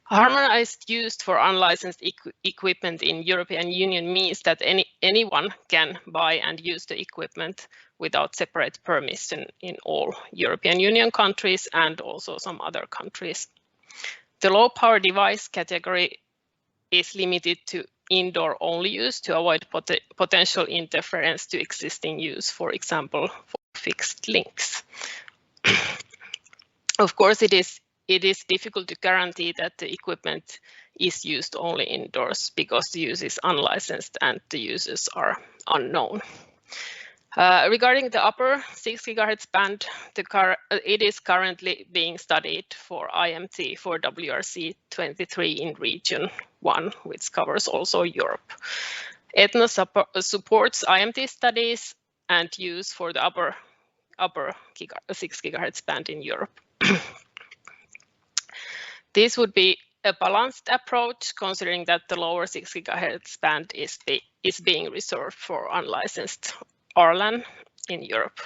Harmonized use for unlicensed equipment in European Union means that anyone can buy and use the equipment without separate permission in all European Union countries and also some other countries. The low power device category is limited to indoor only use to avoid potential interference to existing use, for example, for fixed links. Of course, it is difficult to guarantee that the equipment is used only indoors because the use is unlicensed and the users are unknown. Regarding the upper 6 gigahertz band, it is currently being studied for IMT for WRC 23 in region 1, which covers also Europe. ETNO supports IMT studies and use for the upper upper 6 GHz band in Europe. This would be a balanced approach, considering that the lower 6 GHz band is being reserved for unlicensed RLAN in Europe.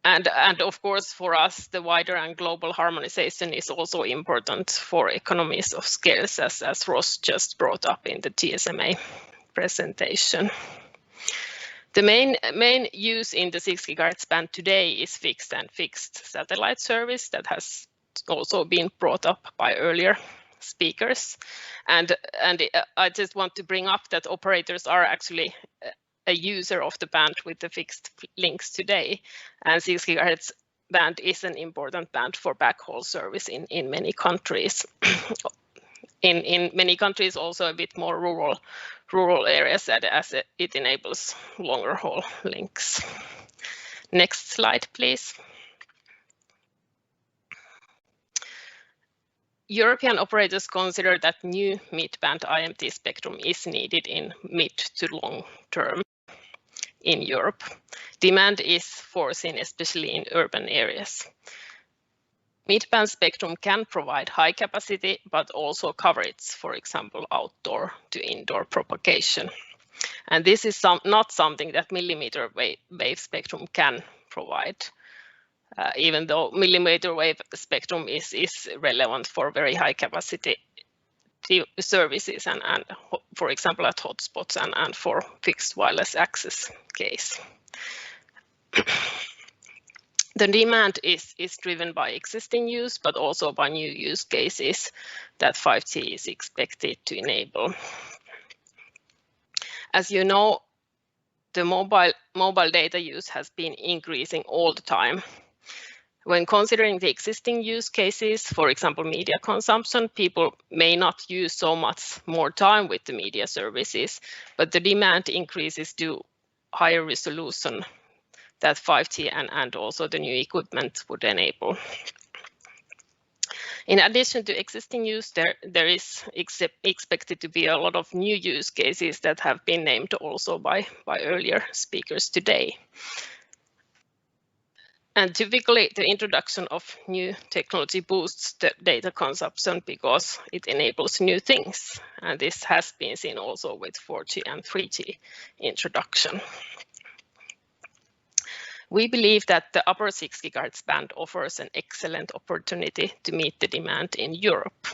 And of course, for us, the wider and global harmonization is also important for economies of scale, as Ross just brought up in the TSMA presentation. The main use in the 6 GHz band today is fixed and fixed satellite service that has also been brought up by earlier speakers. And I just want to bring up that operators are actually a user of the band with the fixed links today, and 6 GHz band is an important band for backhaul service in many countries. in many countries, also a bit more rural areas, as it enables longer haul links. Next slide, please. European operators consider that new mid-band IMT spectrum is needed in mid to long term in Europe. Demand is foreseen, especially in urban areas. Mid-band spectrum can provide high capacity, but also coverage, for example, outdoor to indoor propagation. And this is not something that millimeter wave spectrum can provide. Even though millimeter wave spectrum is relevant for very high capacity services and for example at hotspots and for fixed wireless access case. The demand is driven by existing use, but also by new use cases that 5G is expected to enable. As you know, the mobile data use has been increasing all the time. When considering the existing use cases, for example, media consumption, people may not use so much more time with the media services, but the demand increases to higher resolution that 5G and also the new equipment would enable. In addition to existing use, there is expected to be a lot of new use cases that have been named also by earlier speakers today. And typically, the introduction of new technology boosts the data consumption because it enables new things. And this has been seen also with 4G and 3G introduction. We believe that the upper 6 GHz band offers an excellent opportunity to meet the demand in Europe.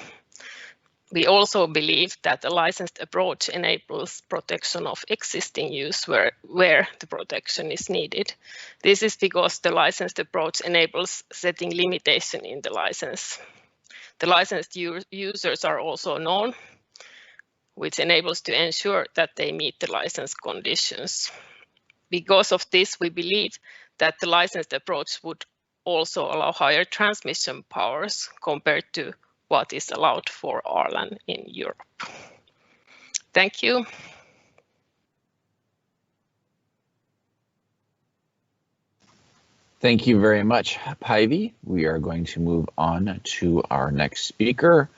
We also believe that a licensed approach enables protection of existing use where the protection is needed. This is because the licensed approach enables setting limitation in the license. The licensed users are also known, which enables to ensure that they meet the license conditions. Because of this, we believe that the licensed approach would also allow higher transmission powers compared to what is allowed for RLAN in Europe. Thank you. Thank you very much, Päivi. We are going to move on to our next speaker,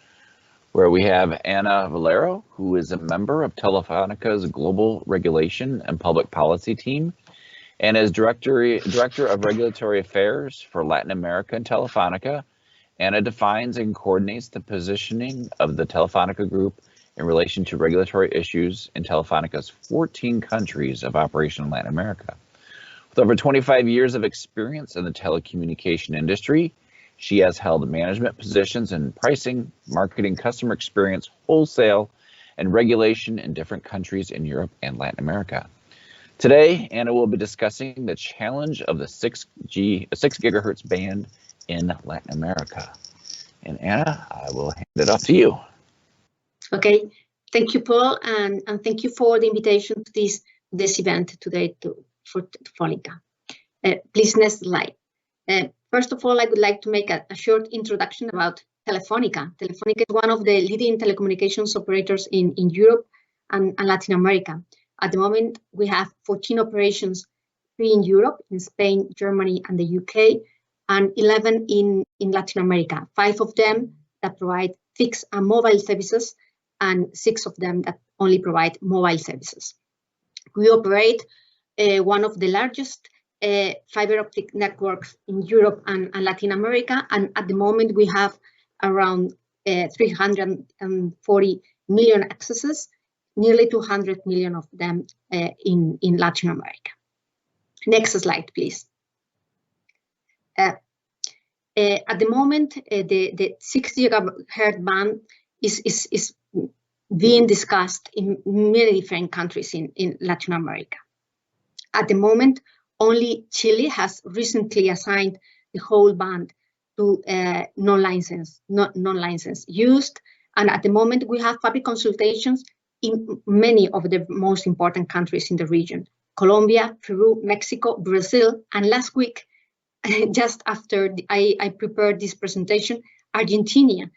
where we have Anna Valero, who is a member of Telefónica's Global Regulation and Public Policy team, and as Director of Regulatory Affairs for Latin America and Telefónica. Anna defines and coordinates the positioning of the Telefónica Group in relation to regulatory issues in Telefónica's 14 countries of operation in Latin America. With over 25 years of experience in the telecommunication industry, she has held management positions in pricing, marketing, customer experience, wholesale, and regulation in different countries in Europe and Latin America. Today, Anna will be discussing the challenge of the 6 gigahertz band in Latin America. And Anna, I will hand it off to you. Okay, thank you, Paul, and thank you for the invitation to this event today for Telefónica. Please, next slide. First of all, I would like to make a short introduction about Telefónica. Telefónica is one of the leading telecommunications operators in Europe and Latin America. At the moment, we have 14 operations, 3 in Europe, in Spain, Germany, and the UK, and 11 in Latin America, 5 of them that provide fixed and mobile services, and 6 of them that only provide mobile services. We operate one of the largest fiber optic networks in Europe and Latin America. And at the moment, we have around 340 million accesses, nearly 200 million of them in Latin America. Next slide, please. At the moment, the 6 GHz band is being discussed in many different countries in Latin America. At the moment, only Chile has recently assigned the whole band to non-licensed used. And at the moment, we have public consultations in many of the most important countries in the region: Colombia, Peru, Mexico, Brazil, and last week, just after I prepared this presentation, Argentina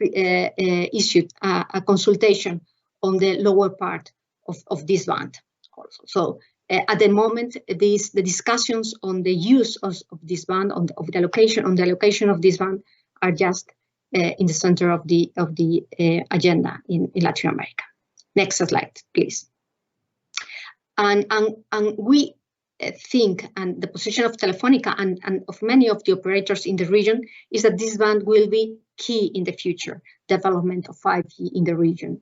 issued a consultation on the lower part of this band also. So at the moment, the discussions on the use of this band, on the allocation of this band, are just in the center of the agenda in Latin America. Next slide, please. And we think, and the position of Telefónica and of many of the operators in the region, is that this band will be key in the future development of 5G in the region,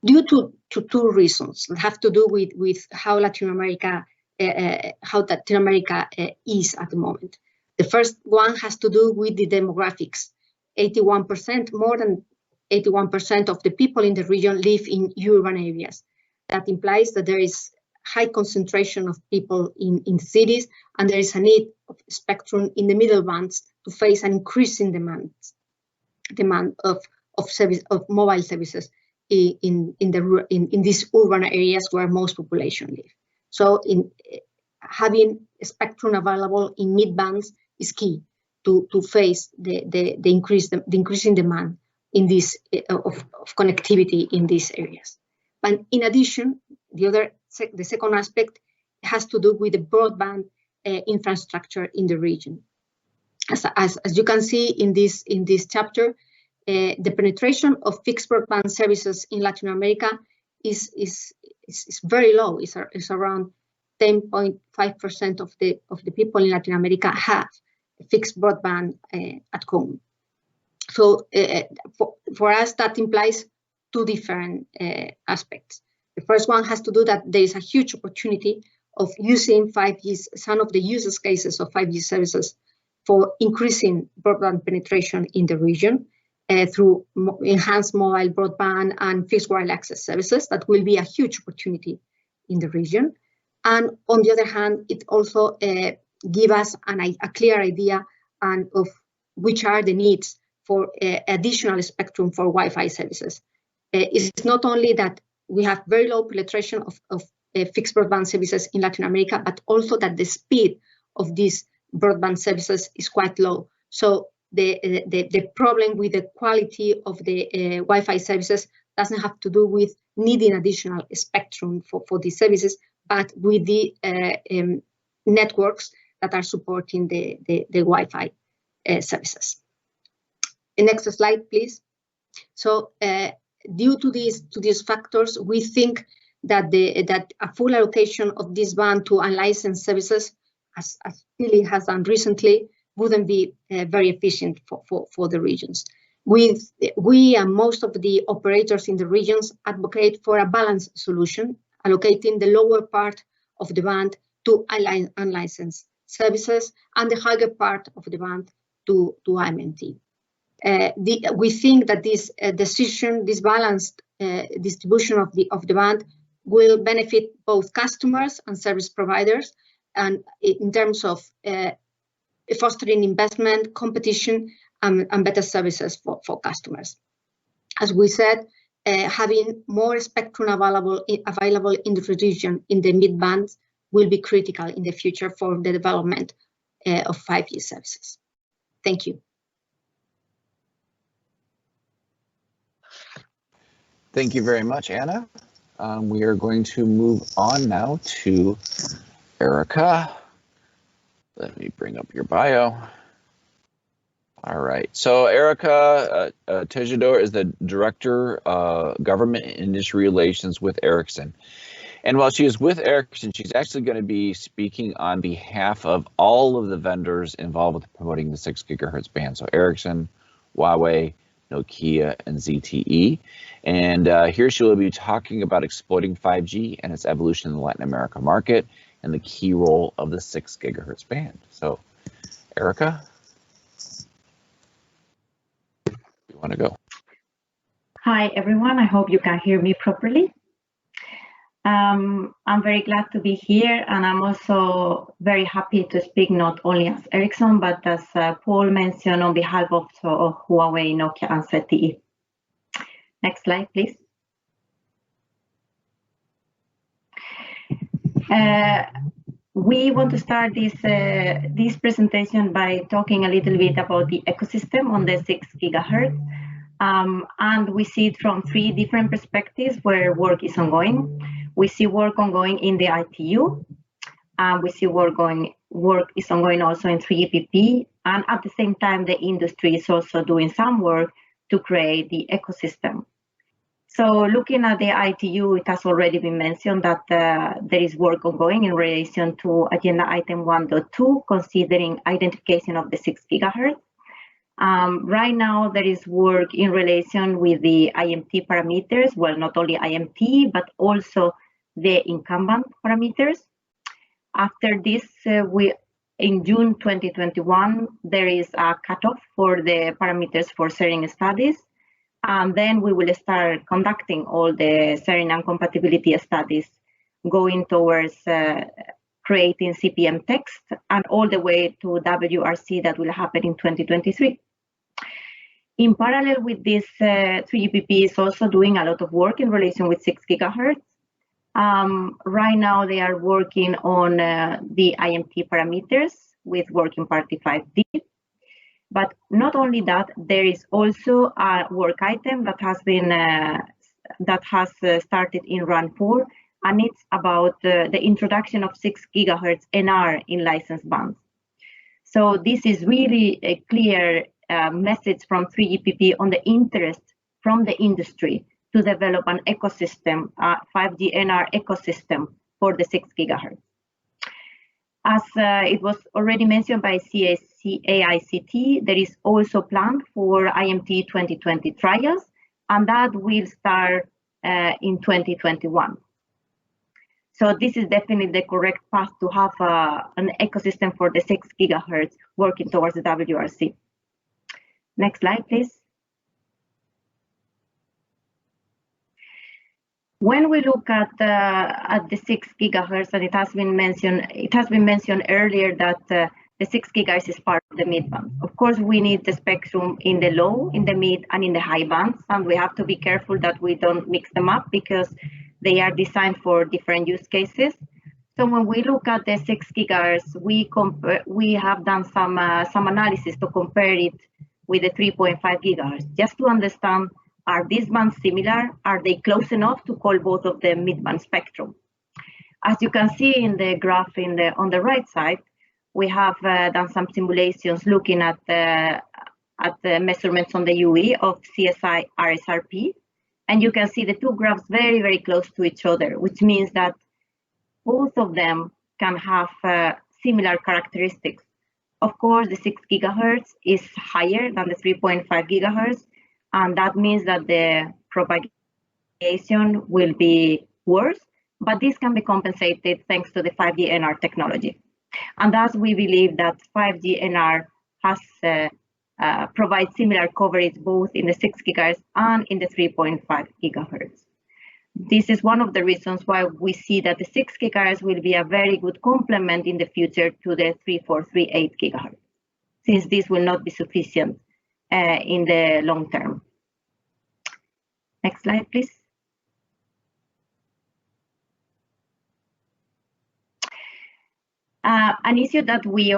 due to two reasons that have to do with how Latin America is at the moment. The first one has to do with the demographics. 81%, more than 81% of the people in the region live in urban areas. That implies that there is high concentration of people in cities, and there is a need of spectrum in the middle bands to face an increasing demand of mobile services in these urban areas where most population live. So having spectrum available in mid bands is key to face the increasing demand in this of connectivity in these areas. But in addition, the second aspect has to do with the broadband infrastructure in the region. As you can see in this chapter, the penetration of fixed broadband services in Latin America is very low. It's around 10.5% of the people in Latin America have fixed broadband at home. So for us, that implies two different aspects. The first one has to do that there is a huge opportunity of using 5G, some of the use cases of 5G services for increasing broadband penetration in the region through enhanced mobile broadband and fixed wireless access services. That will be a huge opportunity in the region. And on the other hand, it also gives us a clear idea of which are the needs for additional spectrum for Wi-Fi services. It's not only that we have very low penetration of fixed broadband services in Latin America, but also that the speed of these broadband services is quite low. So the problem with the quality of the Wi-Fi services doesn't have to do with needing additional spectrum for these services, but with the networks that are supporting the Wi-Fi services. The next slide, please. So due to these factors, we think that a full allocation of this band to unlicensed services, as Chile has done recently, wouldn't be very efficient for the regions. We and most of the operators in the regions advocate for a balanced solution, allocating the lower part of the band to unlicensed services and the higher part of the band to IMT. We think that this decision, this balanced distribution of the band, will benefit both customers and service providers, and in terms of fostering investment, competition, and better services for customers. As we said, having more spectrum available in the region in the mid bands will be critical in the future for the development of 5G services. Thank you. Thank you very much, Anna. We are going to move on now to Erica. Let me bring up your bio. All right. So Erica Tejedor is the Director of Government and Industry Relations with Ericsson. And while she is with Ericsson, she's actually going to be speaking on behalf of all of the vendors involved with promoting the 6 gigahertz band. So Ericsson, Huawei, Nokia, and ZTE. And here she will be talking about exploiting 5G and its evolution in the Latin America market and the key role of the 6 gigahertz band. So, Erica, you want to go? Hi, everyone. I hope you can hear me properly. I'm very glad to be here, and I'm also very happy to speak not only as Ericsson, but as Paul mentioned, on behalf of Huawei, Nokia, and ZTE. Next slide, please. We want to start this presentation by talking a little bit about the ecosystem on the 6 gigahertz. And we see it from 3 different perspectives where work is ongoing. We see work ongoing in the ITU. We see work is ongoing also in 3GPP. And at the same time, the industry is also doing some work to create the ecosystem. So looking at the ITU, it has already been mentioned that there is work ongoing in relation to Agenda Item 1.2, considering identification of the 6 gigahertz. Right now, there is work in relation with the IMT parameters, well, not only IMT, but also the incumbent parameters. After this, in June 2021, there is a cutoff for the parameters for sharing studies. And then we will start conducting all the sharing and compatibility studies going towards creating CPM text and all the way to WRC that will happen in 2023. In parallel with this, 3GPP is also doing a lot of work in relation with 6 gigahertz. Right now, they are working on the IMT parameters with Working Party 5D. But not only that, there is also a work item that has been started in Run 4, and it's about the introduction of 6 gigahertz NR in license bands. So this is really a clear message from 3GPP on the interest from the industry to develop an ecosystem, 5G NR ecosystem for the 6 gigahertz. As it was already mentioned by AICT, there is also planned for IMT 2020 trials, and that will start in 2021. So this is definitely the correct path to have an ecosystem for the 6 gigahertz working towards the WRC. Next slide, please. When we look at the 6 gigahertz, and it has been mentioned earlier that the 6 gigahertz is part of the mid-band. Of course, we need the spectrum in the low, in the mid, and in the high bands, and we have to be careful that we don't mix them up because they are designed for different use cases. So when we look at the 6 gigahertz, we have done some analysis to compare it with the 3.5 gigahertz, just to understand, are these bands similar? Are they close enough to call both of the mid-band spectrum? As you can see in the graph on the right side, we have done some simulations looking at the measurements on the UE of CSI RSRP. And you can see the 2 graphs very, very close to each other, which means that both of them can have similar characteristics. Of course, the 6 gigahertz is higher than the 3.5 gigahertz, and that means that the propagation will be worse, but this can be compensated thanks to the 5G NR technology. And thus, we believe that 5G NR provides similar coverage both in the 6 gigahertz and in the 3.5 gigahertz. This is one of the reasons why we see that the 6 gigahertz will be a very good complement in the future to the 3.438 gigahertz, since this will not be sufficient in the long term. Next slide, please. An issue that we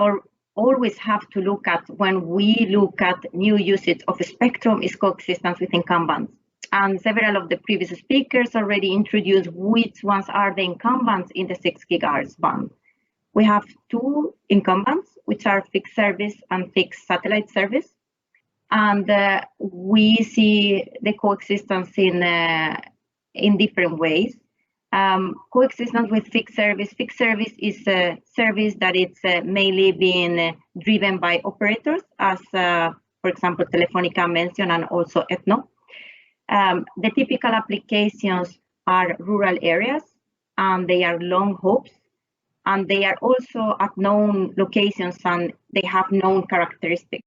always have to look at when we look at new usage of a spectrum is coexistence with incumbents. And several of the previous speakers already introduced which ones are the incumbents in the 6 gigahertz band. We have 2 incumbents, which are fixed service and fixed satellite service. And we see the coexistence in different ways. Coexistence with fixed service. Fixed service is a service that it's mainly being driven by operators, as for example, Telefonica mentioned, and also Ethno. The typical applications are rural areas, and they are long hops, and they are also at known locations, and they have known characteristics.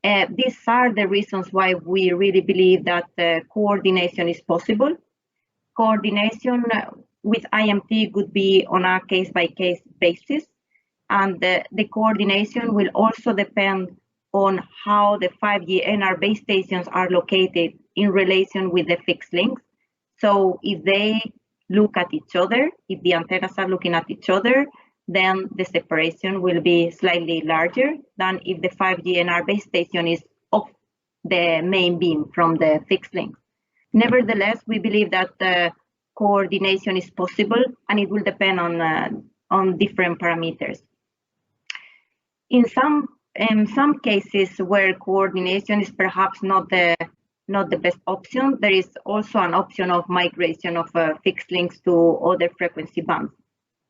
These are the reasons why we really believe that coordination is possible. Coordination with IMT could be on a case-by-case basis, and the coordination will also depend on how the 5G NR base stations are located in relation with the fixed links. So if they look at each other, if the antennas are looking at each other, then the separation will be slightly larger than if the 5G NR base station is off the main beam from the fixed link. Nevertheless, we believe that the coordination is possible, and it will depend on different parameters. In some cases where coordination is perhaps not the best option, there is also an option of migration of fixed links to other frequency bands.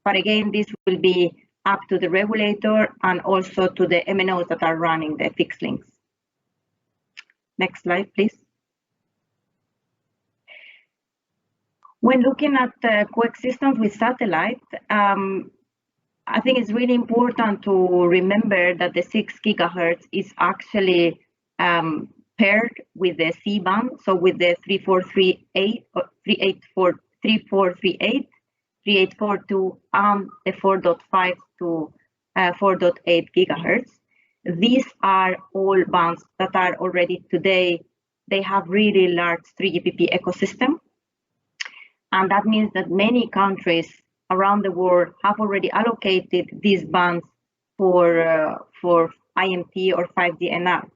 But again, this will be up to the regulator and also to the MNOs that are running the fixed links. Next slide, please. When looking at coexistence with satellite, I think it's really important to remember that the 6 gigahertz is actually paired with the C-band, so with the 3438, or 3438, 3842, and the 4.5 to 4.8 gigahertz. These are all bands that are already today, they have really large 3GPP ecosystem. And that means that many countries around the world have already allocated these bands for IMT or 5G NR.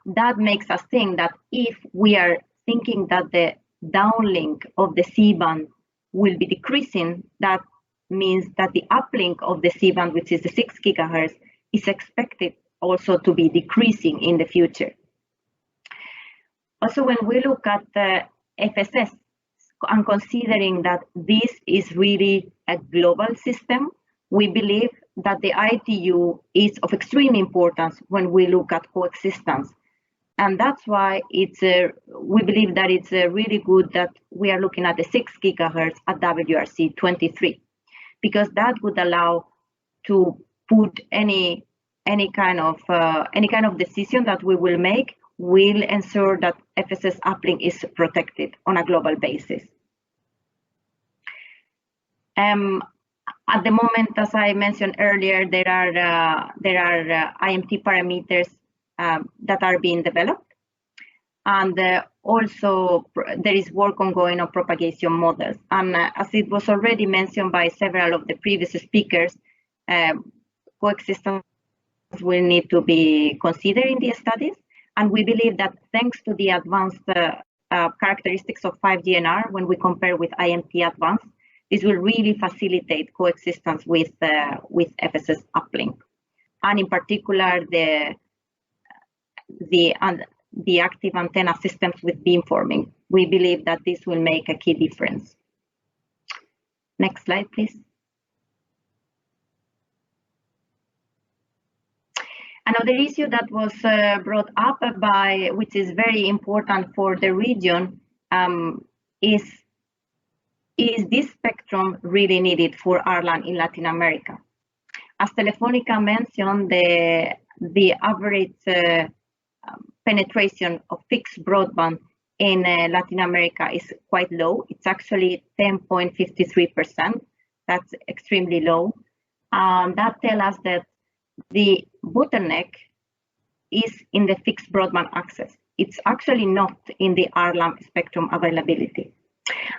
That makes us think that if we are thinking that the downlink of the C-band will be decreasing, that means that the uplink of the C-band, which is the 6 gigahertz, is expected also to be decreasing in the future. Also, when we look at the FSS, and considering that this is really a global system, we believe that the ITU is of extreme importance when we look at coexistence. And that's why we believe that it's really good that we are looking at the 6 gigahertz at WRC 23, because that would allow to put any kind of decision that we will make will ensure that FSS uplink is protected on a global basis. At the moment, as I mentioned earlier, there are IMT parameters that are being developed, and also there is work ongoing on propagation models. And as it was already mentioned by several of the previous speakers, coexistence will need to be considered in the studies. And we believe that thanks to the advanced characteristics of 5G NR, when we compare with IMT advanced, this will really facilitate coexistence with FSS uplink, and in particular the active antenna systems with beamforming. We believe that this will make a key difference. Next slide, please. Another issue that was brought up which is very important for the region, is this spectrum really needed for RLAN in Latin America? As Telefonica mentioned, the average penetration of fixed broadband in Latin America is quite low. It's actually 10.53%. That's extremely low. That tells us that the bottleneck is in the fixed broadband access. It's actually not in the RLAN spectrum availability.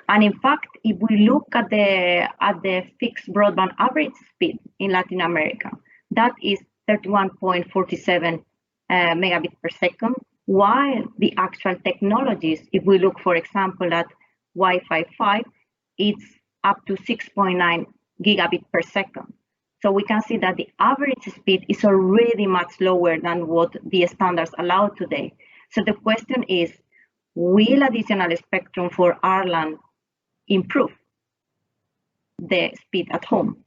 And in fact, if we look at the fixed broadband average speed in Latin America, that is 31.47 megabits per second, while the actual technologies, if we look, for example, at Wi-Fi 5, it's up to 6.9 gigabits per second. So we can see that the average speed is already much lower than what the standards allow today. So the question is, will additional spectrum for RLAN improve the speed at home.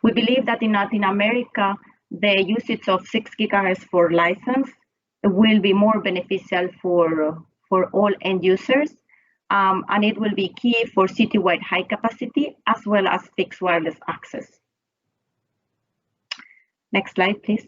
We believe that in Latin America, the usage of 6 gigahertz for license will be more beneficial for all end users, and it will be key for citywide high capacity as well as fixed wireless access. Next slide, please.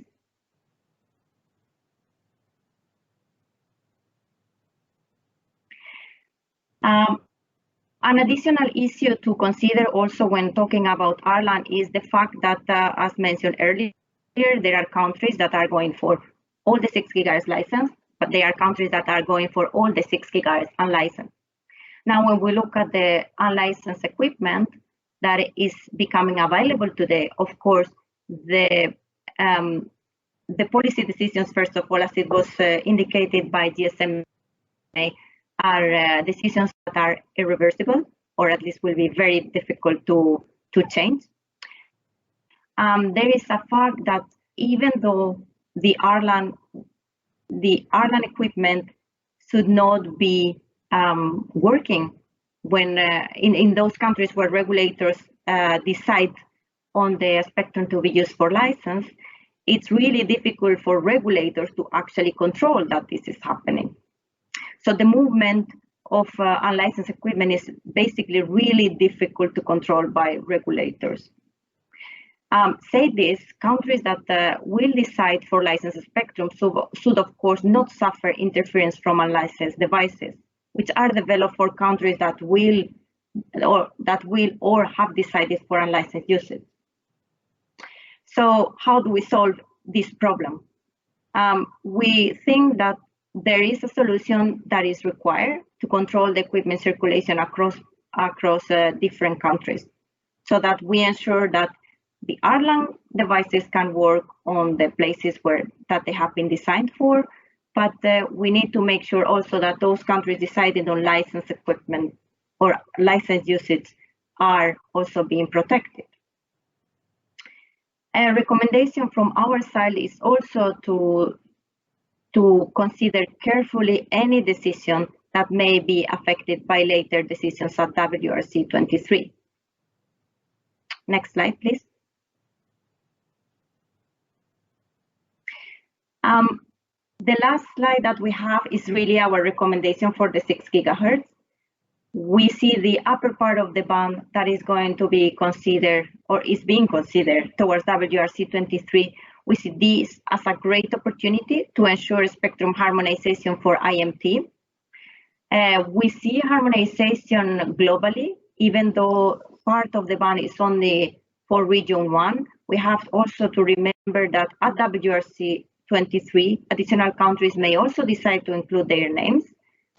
An additional issue to consider also when talking about Ireland is the fact that, as mentioned earlier, there are countries that are going for all the 6 gigahertz license, but there are countries that are going for all the 6 gigahertz unlicensed. Now, when we look at the unlicensed equipment that is becoming available today, of course, the policy decisions, first of all, as it was indicated by GSMA, are decisions that are irreversible, or at least will be very difficult to change. There is a fact that even though the Ireland equipment should not be working when in those countries where regulators decide on the spectrum to be used for license, it's really difficult for regulators to actually control that this is happening. So the movement of unlicensed equipment is basically really difficult to control by regulators. Say this, countries that will decide for licensed spectrum should of course not suffer interference from unlicensed devices, which are developed for countries that will or have decided for unlicensed usage. So how do we solve this problem? We think that there is a solution that is required to control the equipment circulation across different countries, so that we ensure that the Ireland devices can work on the places that they have been designed for, but we need to make sure also that those countries decided on licensed equipment or licensed usage are also being protected. A recommendation from our side is also to consider carefully any decision that may be affected by later decisions at WRC 23. Next slide, please. The last slide that we have is really our recommendation for the 6 gigahertz. We see the upper part of the band that is going to be considered or is being considered towards WRC 23. We see this as a great opportunity to ensure spectrum harmonization for IMT. We see harmonization globally, even though part of the band is only for region 1. We have also to remember that at WRC 23, additional countries may also decide to include their names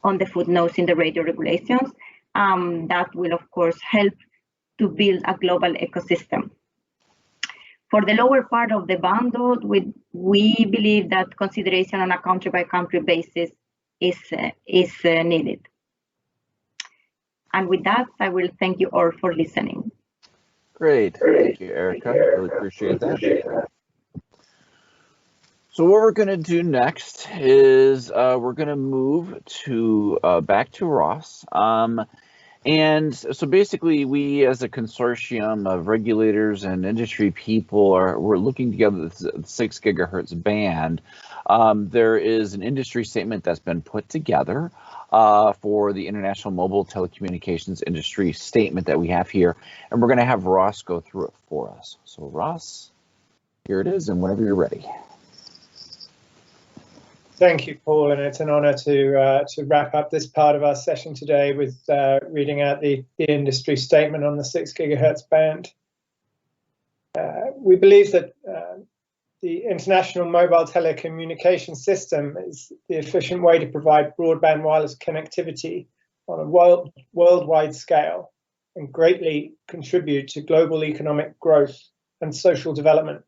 on the footnotes in the radio regulations. That will, of course, help to build a global ecosystem. For the lower part of the band, though, we believe that consideration on a country-by-country basis is needed. And with that, I will thank you all for listening. Great. Thank you, Erica. Really appreciate that. So what we're going to do next is we're going to move to back to Ross. And so basically, we as a consortium of regulators and industry people we're looking together the 6 gigahertz band. There is an industry statement that's been put together for the international mobile telecommunications industry statement that we have here, and we're going to have Ross go through it for us. So Ross, here it is, and whenever you're ready. Thank you, Paul, and it's an honor to wrap up this part of our session today with reading out the industry statement on the 6 gigahertz band. We believe that the international mobile telecommunication system is the efficient way to provide broadband wireless connectivity on a worldwide scale and greatly contribute to global economic growth and social development.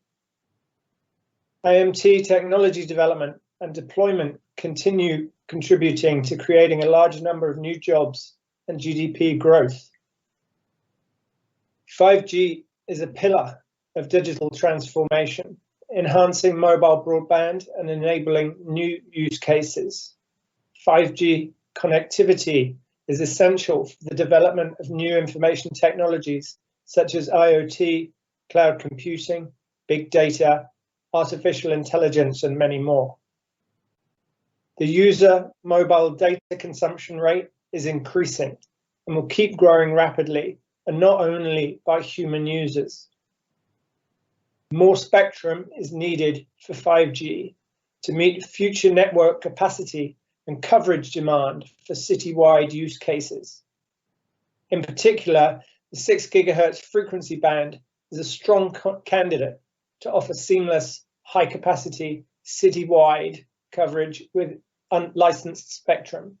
IMT technology development and deployment continue contributing to creating a large number of new jobs and GDP growth. 5G is a pillar of digital transformation, enhancing mobile broadband and enabling new use cases. 5G connectivity is essential for the development of new information technologies such as IoT, cloud computing, big data, artificial intelligence, and many more. The user mobile data consumption rate is increasing and will keep growing rapidly, and not only by human users. More spectrum is needed for 5G to meet future network capacity and coverage demand for citywide use cases. In particular, the 6 GHz frequency band is a strong candidate to offer seamless, high-capacity, citywide coverage with unlicensed spectrum.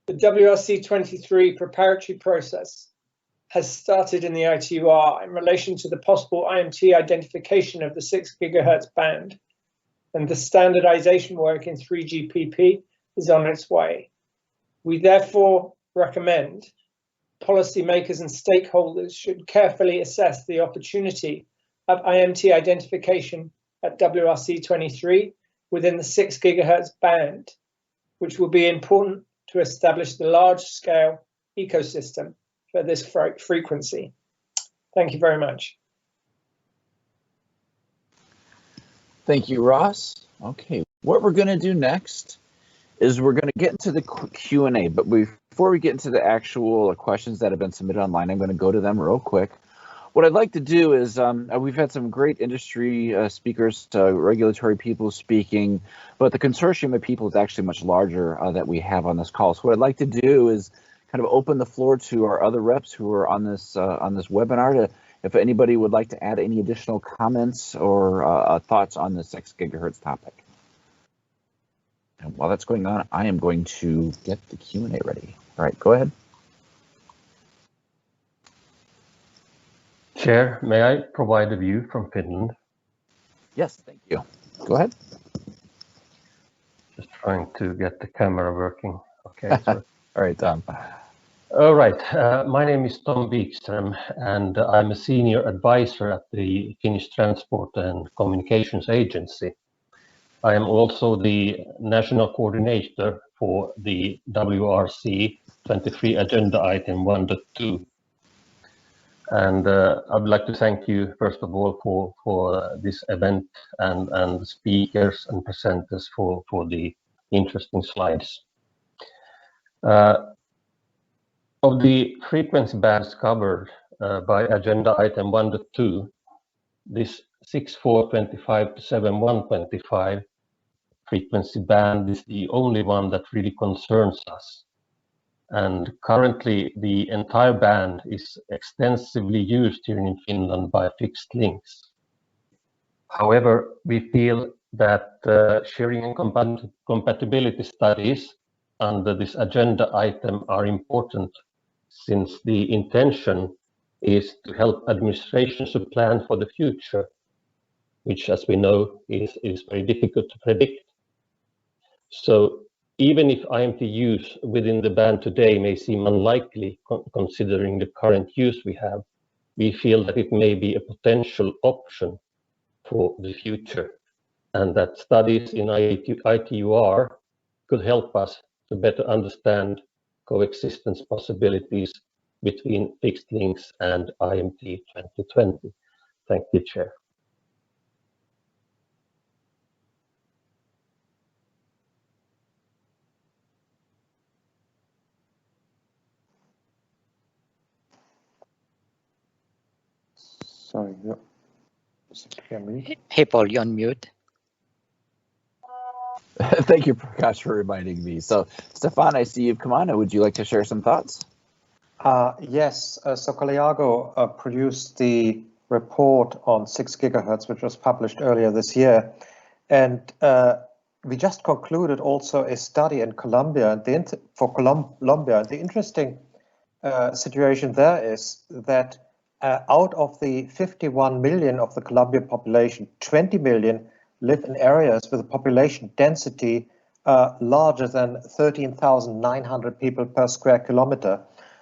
The WRC-23 preparatory process has started in the ITUR in relation to the possible IMT identification of the 6 GHz band, and the standardization work in 3GPP is on its way. We therefore recommend policymakers and stakeholders should carefully assess the opportunity of IMT identification at WRC-23 within the 6 GHz band, which will be important to establish the large-scale ecosystem for this frequency. Thank you very much. Thank you, Ross. Okay, what we're going to do next is we're going to get into the Q&A, but before we get into the actual questions that have been submitted online, I'm going to go to them real quick. What I'd like to do is, we've had some great industry speakers, regulatory people speaking, but the consortium of people is actually much larger that we have on this call. So what I'd like to do is kind of open the floor to our other reps who are on this webinar, if anybody would like to add any additional comments or thoughts on the 6 GHz topic. And while that's going on, I am going to get the Q&A ready. All right, go ahead. Chair, may I provide a view from Finland? Yes, thank you. Go ahead. Just trying to get the camera working. Okay. So. All right, Tom. All right. My name is Tom Wikström, and I'm a senior advisor at the Finnish Transport and Communications Agency. I am also the national coordinator for the WRC 23 agenda item 1.2. And I would like to thank you, first of all, for this event and the speakers and presenters for the interesting slides. Of the frequency bands covered by agenda item 1.2, this 6425 to 7125 frequency band is the only one that really concerns us. And currently, the entire band is extensively used here in Finland by fixed links. However, we feel that sharing and compatibility studies under this agenda item are important, since the intention is to help administrations to plan for the future, which, as we know, is very difficult to predict. So even if IMT use within the band today may seem unlikely, considering the current use we have, we feel that it may be a potential option for the future, and that studies in ITUR could help us to better understand coexistence possibilities between fixed links and IMT 2020. Thank you, Chair. Sorry, yeah. Hey, Paul, you're on mute. Thank you, Prakash, for reminding me. So, Stefan, I see you've come on. Would you like to share some thoughts? Yes, so Kaliago produced the report on 6 GHz, which was published earlier this year. And we just concluded also a study in Colombia. For Colombia, the interesting situation there is that out of the 51 million of the Colombian population, 20 million live in areas with a population density larger than 13,900 people per square kilometer.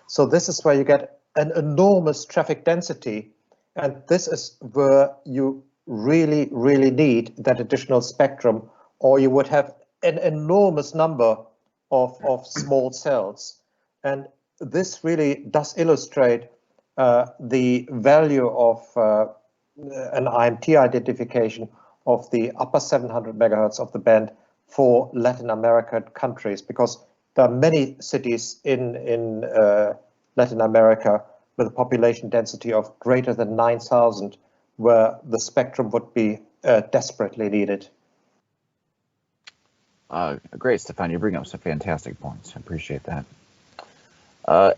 So this is where you get an enormous traffic density, and this is where you really, really need that additional spectrum, or you would have an enormous number of small cells. And this really does illustrate the value of an IMT identification of the upper 700 megahertz of the band for Latin American countries, because there are many cities in Latin America with a population density of greater than 9,000, where the spectrum would be desperately needed. Great, Stefan. You bring up some fantastic points. I appreciate that.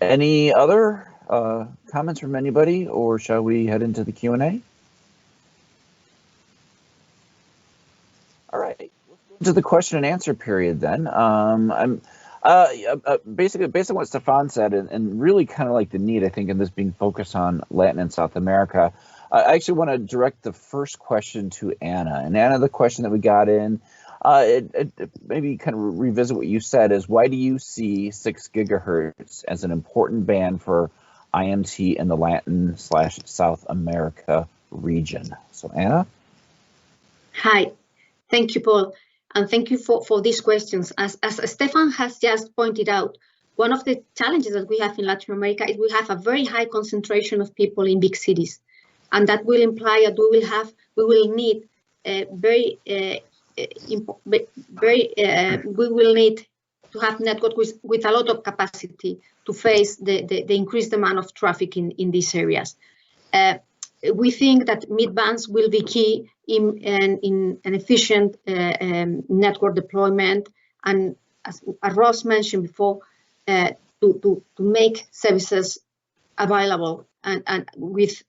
Any other comments from anybody, or shall we head into the Q&A? All right, let's go into the question and answer period then. Basically, based on what Stefan said, and really kind of like the need, I think, in this being focused on Latin and South America, I actually want to direct the first question to Anna. And Anna, the question that we got in, maybe kind of revisit what you said, is why do you see 6 gigahertz as an important band for IMT in the Latin/South America region? So Anna? Hi, thank you, Paul. And thank you for these questions. As Stefan has just pointed out, one of the challenges that we have in Latin America is we have a very high concentration of people in big cities. And that will imply that we will need to have network with a lot of capacity to face the increased demand of traffic in these areas. We think that mid-bands will be key in an efficient network deployment, and as Ross mentioned before, to make services available and with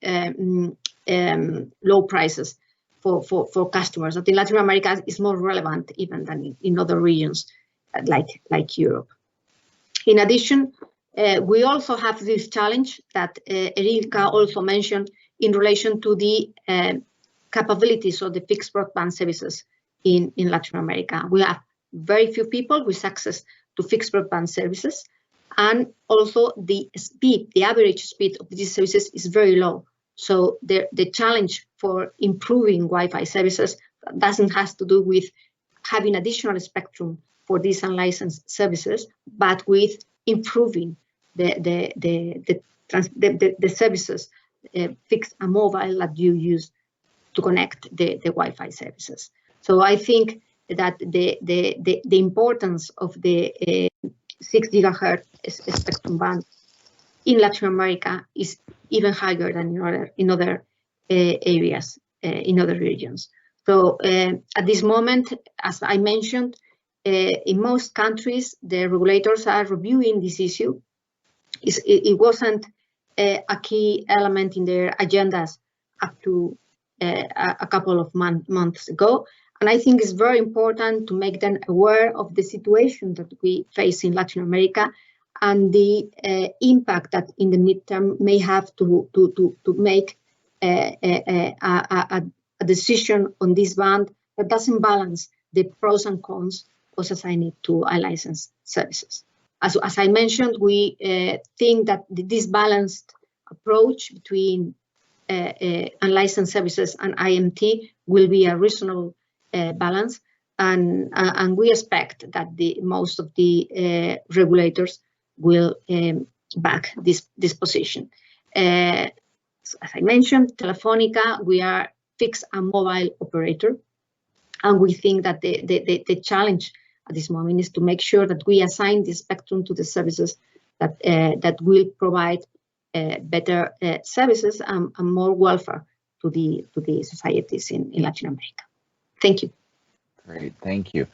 low prices for customers. I think Latin America is more relevant even than in other regions like Europe. In addition, we also have this challenge that Erika also mentioned in relation to the capabilities of the fixed broadband services in Latin America. We have very few people with access to fixed broadband services, and also the average speed of these services is very low. So the challenge for improving Wi-Fi services doesn't have to do with having additional spectrum for these unlicensed services, but with improving the services, fixed and mobile, that you use to connect the Wi-Fi services. So I think that the importance of the 6 gigahertz spectrum band in Latin America is even higher than in other areas, in other regions. So at this moment, as I mentioned, in most countries, the regulators are reviewing this issue. It wasn't a key element in their agendas up to a couple of months ago. And I think it's very important to make them aware of the situation that we face in Latin America and the impact that in the midterm may have to make a decision on this band that doesn't balance the pros and cons of assigning to unlicensed services. As I mentioned, we think that this balanced approach between unlicensed services and IMT will be a reasonable balance, and we expect that most of the regulators will back this position. As I mentioned, Telefónica, we are fixed and mobile operator, and we think that the challenge at this moment is to make sure that we assign the spectrum to the services that will provide better services and more welfare to the societies in Latin America. Thank you. Great, thank you.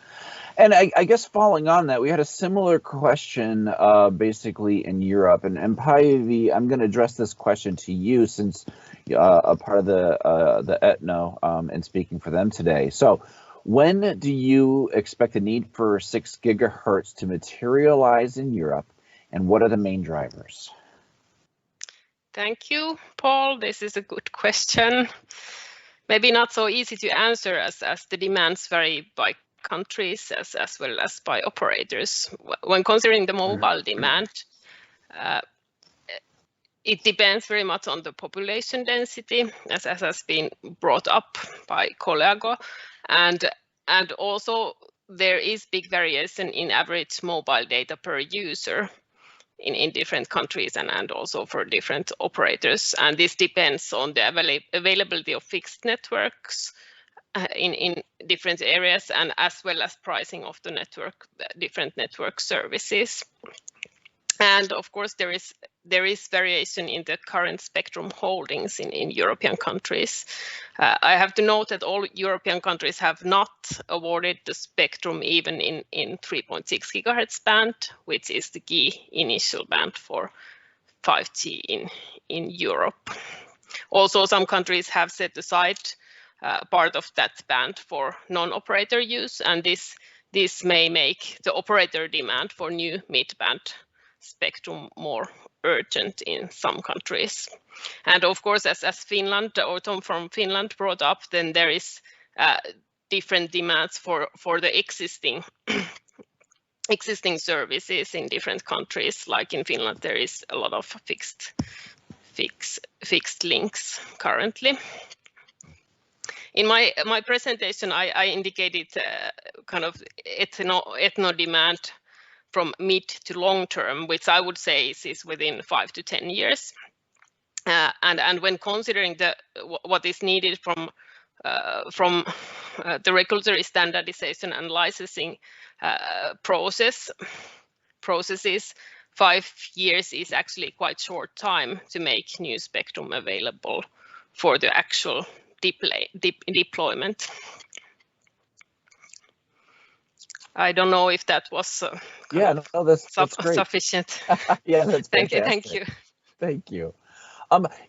And I guess following on that, we had a similar question basically in Europe. And Päivi, I'm going to address this question to you since a part of the ETNO and speaking for them today. So when do you expect the need for 6 gigahertz to materialize in Europe, and what are the main drivers? Thank you, Paul. This is a good question. Maybe not so easy to answer as the demands vary by countries as well as by operators. When considering the mobile demand, it depends very much on the population density, as has been brought up by Colleago, and also there is big variation in average mobile data per user in different countries and also for different operators. And this depends on the availability of fixed networks in different areas, and as well as pricing of the different network services. And of course, there is variation in the current spectrum holdings in European countries. I have to note that all European countries have not awarded the spectrum even in 3.6 gigahertz band, which is the key initial band for 5G in Europe. Also, some countries have set aside part of that band for non-operator use, and this may make the operator demand for new mid-band spectrum more urgent in some countries. And of course, as Finland, or Tom from Finland brought up, then there is different demands for the existing services in different countries. Like in Finland, there is a lot of fixed links currently. In my presentation, I indicated kind of ethno demand from mid to long term, which I would say is within 5 to 10 years. And when considering what is needed from the regulatory standardization and licensing processes, 5 years is actually quite short time to make new spectrum available for the actual deployment. I don't know if that was that's great. Sufficient. Yeah, that's fantastic. Thank you. Thank you.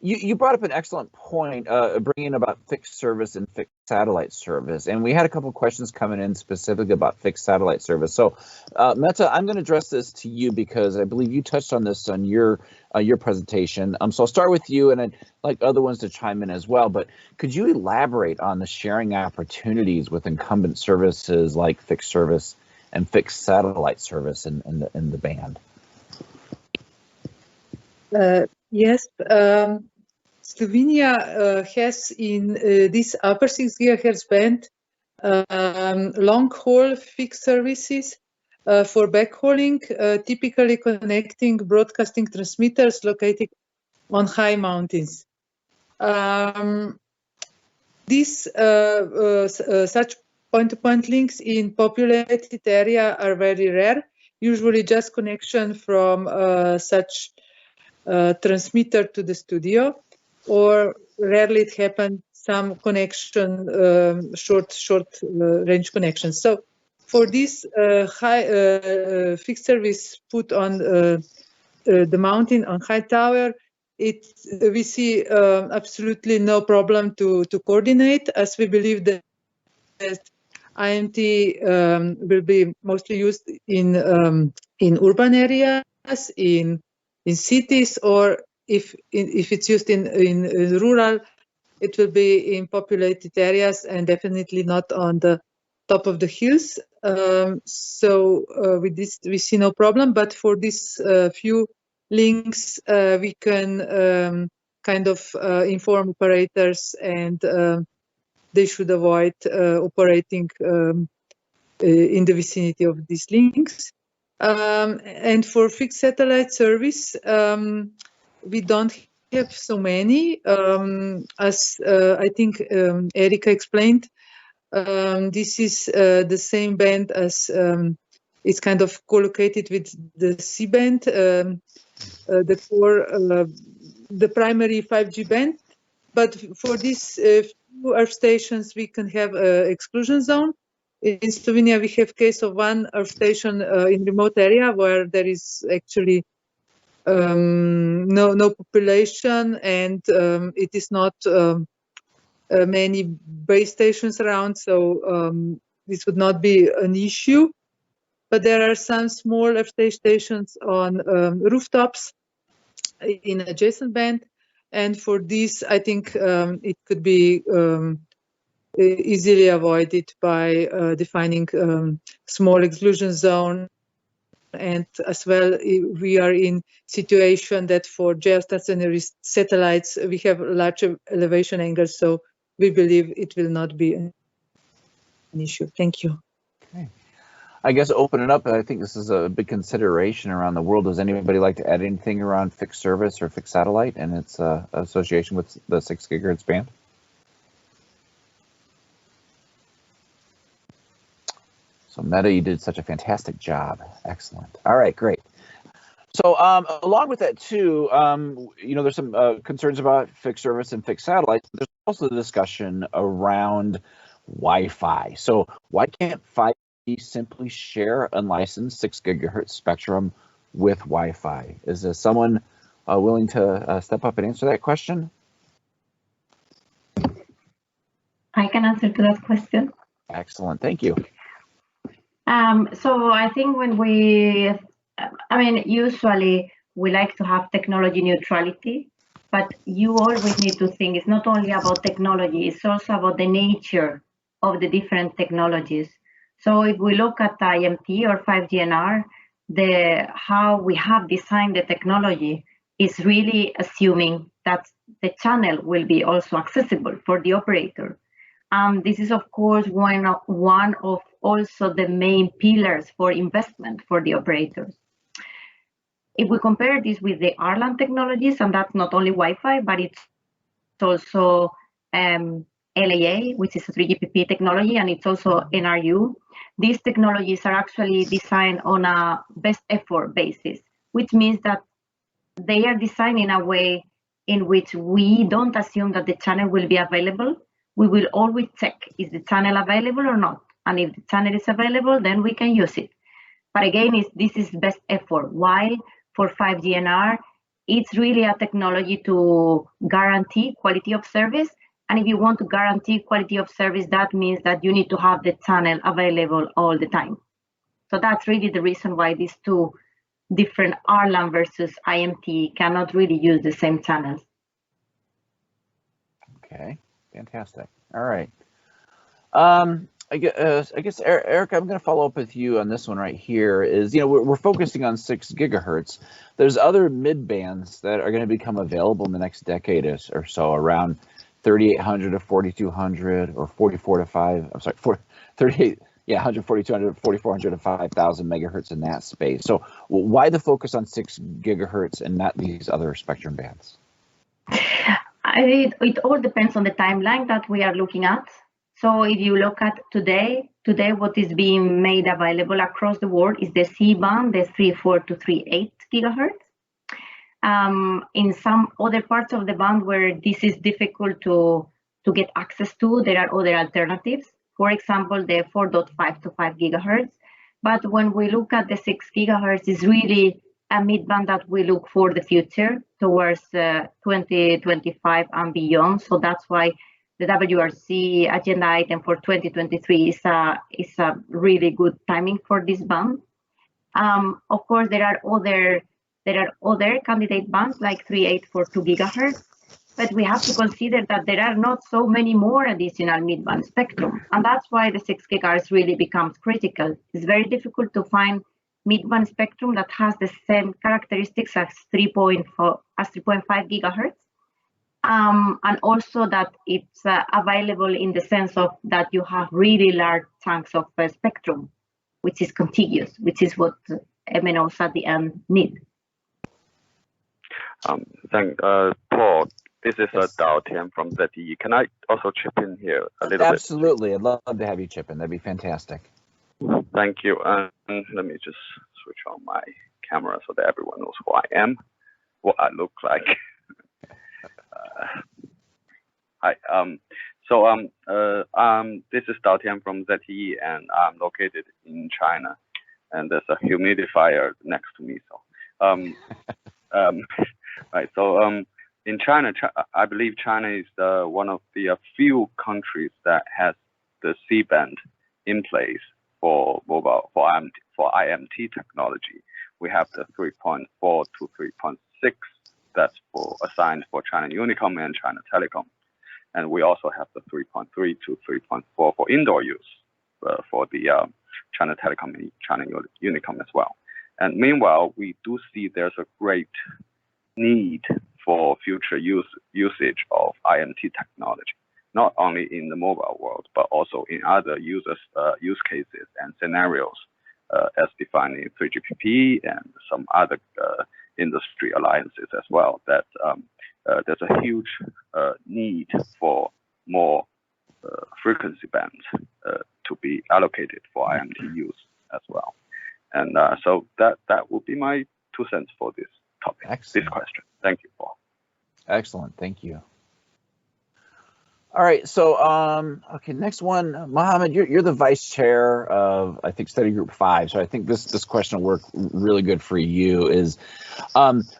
You brought up an excellent point, bringing about fixed service and fixed satellite service, and we had a couple of questions coming in specific about fixed satellite service. So, Meta, I'm going to address this to you because I believe you touched on this on your presentation. So I'll start with you, and I'd like other ones to chime in as well. But could you elaborate on the sharing opportunities with incumbent services like fixed service and fixed satellite service in the band? Yes, Slovenia has in this upper 6 gigahertz band long-haul fixed services for backhauling, typically connecting broadcasting transmitters located on high mountains. Such point-to-point links in populated area are very rare, usually just connection from such transmitter to the studio, or rarely it happens some connection, short range connections. So for this high fixed service put on the mountain on high tower, we see absolutely no problem to coordinate, as we believe that IMT will be mostly used in urban areas, in cities, or if it's used in rural, it will be in populated areas and definitely not on the top of the hills. So with this, we see no problem. But for these few links, we can kind of inform operators, and they should avoid operating in the vicinity of these links. And for fixed satellite service, we don't have so many. As I think Erika explained, this is the same band as it's kind of co-located with the C-band, the primary 5G band. But for these few earth stations, we can have exclusion zone. In Slovenia, we have case of one earth station in remote area where there is actually no population, and it is not many base stations around, so this would not be an issue. But there are some small earth stations on rooftops in adjacent band, and for this, I think it could be easily avoided by defining small exclusion zone. And as well, we are in situation that for geostationary satellites, we have larger elevation angles, so we believe it will not be an issue. Thank you. Okay. I guess open it up. I think this is a big consideration around the world. Does anybody like to add anything around fixed service or fixed satellite and its association with the 6 gigahertz band? So Meta, you did such a fantastic job. Excellent. All right, great. So along with that too, there's some concerns about fixed service and fixed satellite. There's also the discussion around Wi-Fi. So why can't 5G simply share unlicensed 6 gigahertz spectrum with Wi-Fi? Is there someone willing to step up and answer that question? I can answer to that question. Excellent, thank you. So I think usually we like to have technology neutrality, but you always need to think it's not only about technology, it's also about the nature of the different technologies. So if we look at IMT or 5GNR, how we have designed the technology is really assuming that the channel will be also accessible for the operator. This is, of course, one of also the main pillars for investment for the operators. If we compare this with the RLAN technologies, and that's not only Wi-Fi, but it's also LAA, which is a 3GPP technology, and it's also NRU. These technologies are actually designed on a best effort basis, which means that they are designed in a way in which we don't assume that the channel will be available. We will always check, is the channel available or not? And if the channel is available, then we can use it. But again, this is best effort. While for 5GNR, it's really a technology to guarantee quality of service. And if you want to guarantee quality of service, that means that you need to have the channel available all the time. So that's really the reason why these two different RLAN versus IMT cannot really use the same channels. Okay. Fantastic. All right. I guess Eric, I'm going to follow up with you on this one right here. Is we're focusing on 6 gigahertz. There's other mid bands that are going to become available in the next decade or so, around 3,800 to 4,200 or 44 to 5. I'm sorry, 38. Yeah, 100, 4,200, 4,400 to 5,000 megahertz in that space. So why the focus on 6 gigahertz and not these other spectrum bands? It all depends on the timeline that we are looking at. So if you look at today what is being made available across the world is the C-band, the 3.4 to 3.8 gigahertz. In some other parts of the band where this is difficult to get access to, there are other alternatives. For example, the 4.5 to 5 gigahertz. But when we look at the 6 gigahertz, is really a mid-band that we look for the future towards 2025 and beyond. So that's why the WRC agenda item for 2023 is a really good timing for this band. Of course, there are other candidate bands like 3.8 for 2 gigahertz, but we have to consider that there are not so many more additional mid-band spectrum, and that's why the 6 gigahertz really becomes critical. It's very difficult to find mid-band spectrum that has the same characteristics as 3.5 gigahertz. And also that it's available in the sense of that you have really large chunks of spectrum, which is contiguous, which is what MNOs at the end need. Paul, this is Dao Tian from ZTE. Can I also chip in here a little bit? Absolutely. I'd love to have you chip in. That'd be fantastic. Thank you. And let me just switch on my camera so that everyone knows who I am, what I look like. Hi. This is Dao Tian from ZTE, and I'm located in China. And there's a humidifier next to me. So, right. So, in China, I believe China is one of the few countries that has the C-band in place for mobile for IMT technology. We have the 3.4 to 3.6 that's assigned for China Unicom and China Telecom, and we also have the 3.3 to 3.4 for indoor use for the China Telecom and China Unicom as well. And meanwhile, we do see there's a great need for future usage of IMT technology, not only in the mobile world, but also in other use cases and scenarios as defined in 3GPP and some other industry alliances as well, that there's a huge need for more frequency bands to be allocated for IMT use as well. And so that would be my 2 cents for this topic, this question. Thank you, Paul. Excellent, thank you. All right, so okay, next one, Mohammed, you're the vice chair of, I think, study group 5. So I think this question will work really good for you. Is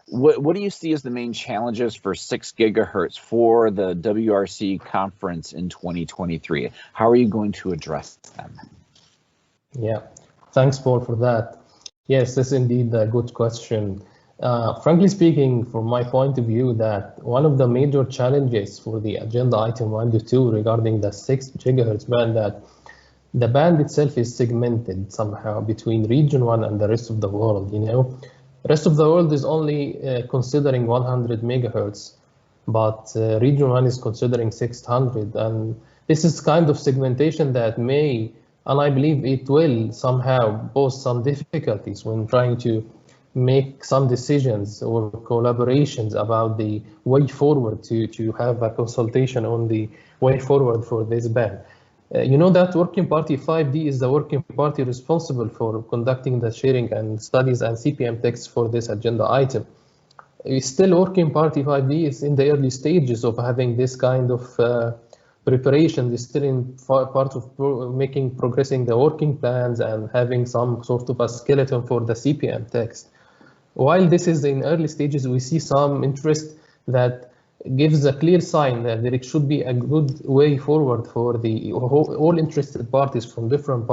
what do you see as the main challenges for 6 gigahertz for the WRC conference in 2023? How are you going to address them? Yeah, thanks, Paul, for that. Yes, this is indeed a good question. Frankly speaking, from my point of view, that one of the major challenges for the agenda item 1 to 2 regarding the 6 gigahertz band, that the band itself is segmented somehow between region 1 and the rest of the world. The rest of the world is only considering 100 megahertz, but region 1 is considering 600, and this is kind of segmentation that may, and I believe it will somehow pose some difficulties when trying to make some decisions or collaborations about the way forward to have a consultation on the way forward for this band. You know that Working Party 5D is the working party responsible for conducting the sharing and studies and CPM texts for this agenda item. Still, Working Party 5D is in the early stages of having this kind of preparation. Is still in part of progressing the working plans and having some sort of a skeleton for the CPM text. While this is in early stages, we see some interest that gives a clear sign that there should be a good way forward for all interested parties from different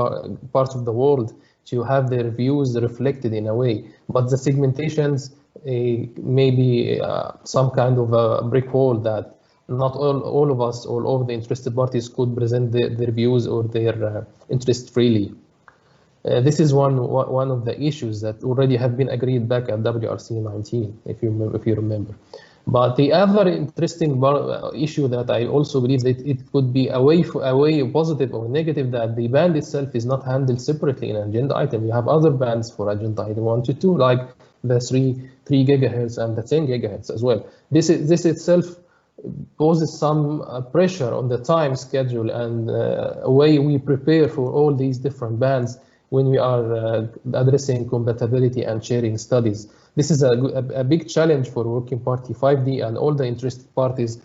parts of the world to have their views reflected in a way. But the segmentations may be some kind of a brick wall that not all of us or all of the interested parties could present their views or their interest freely. This is one of the issues that already have been agreed back at WRC 19, if you remember. But the other interesting issue that I also believe that it could be a way positive or negative, that the band itself is not handled separately in an agenda item. You have other bands for agenda item 1 to 2, like the 3 gigahertz and the 10 gigahertz as well. This itself poses some pressure on the time schedule and a way we prepare for all these different bands when we are addressing compatibility and sharing studies. This is a big challenge for Working Party 5D and all the interested parties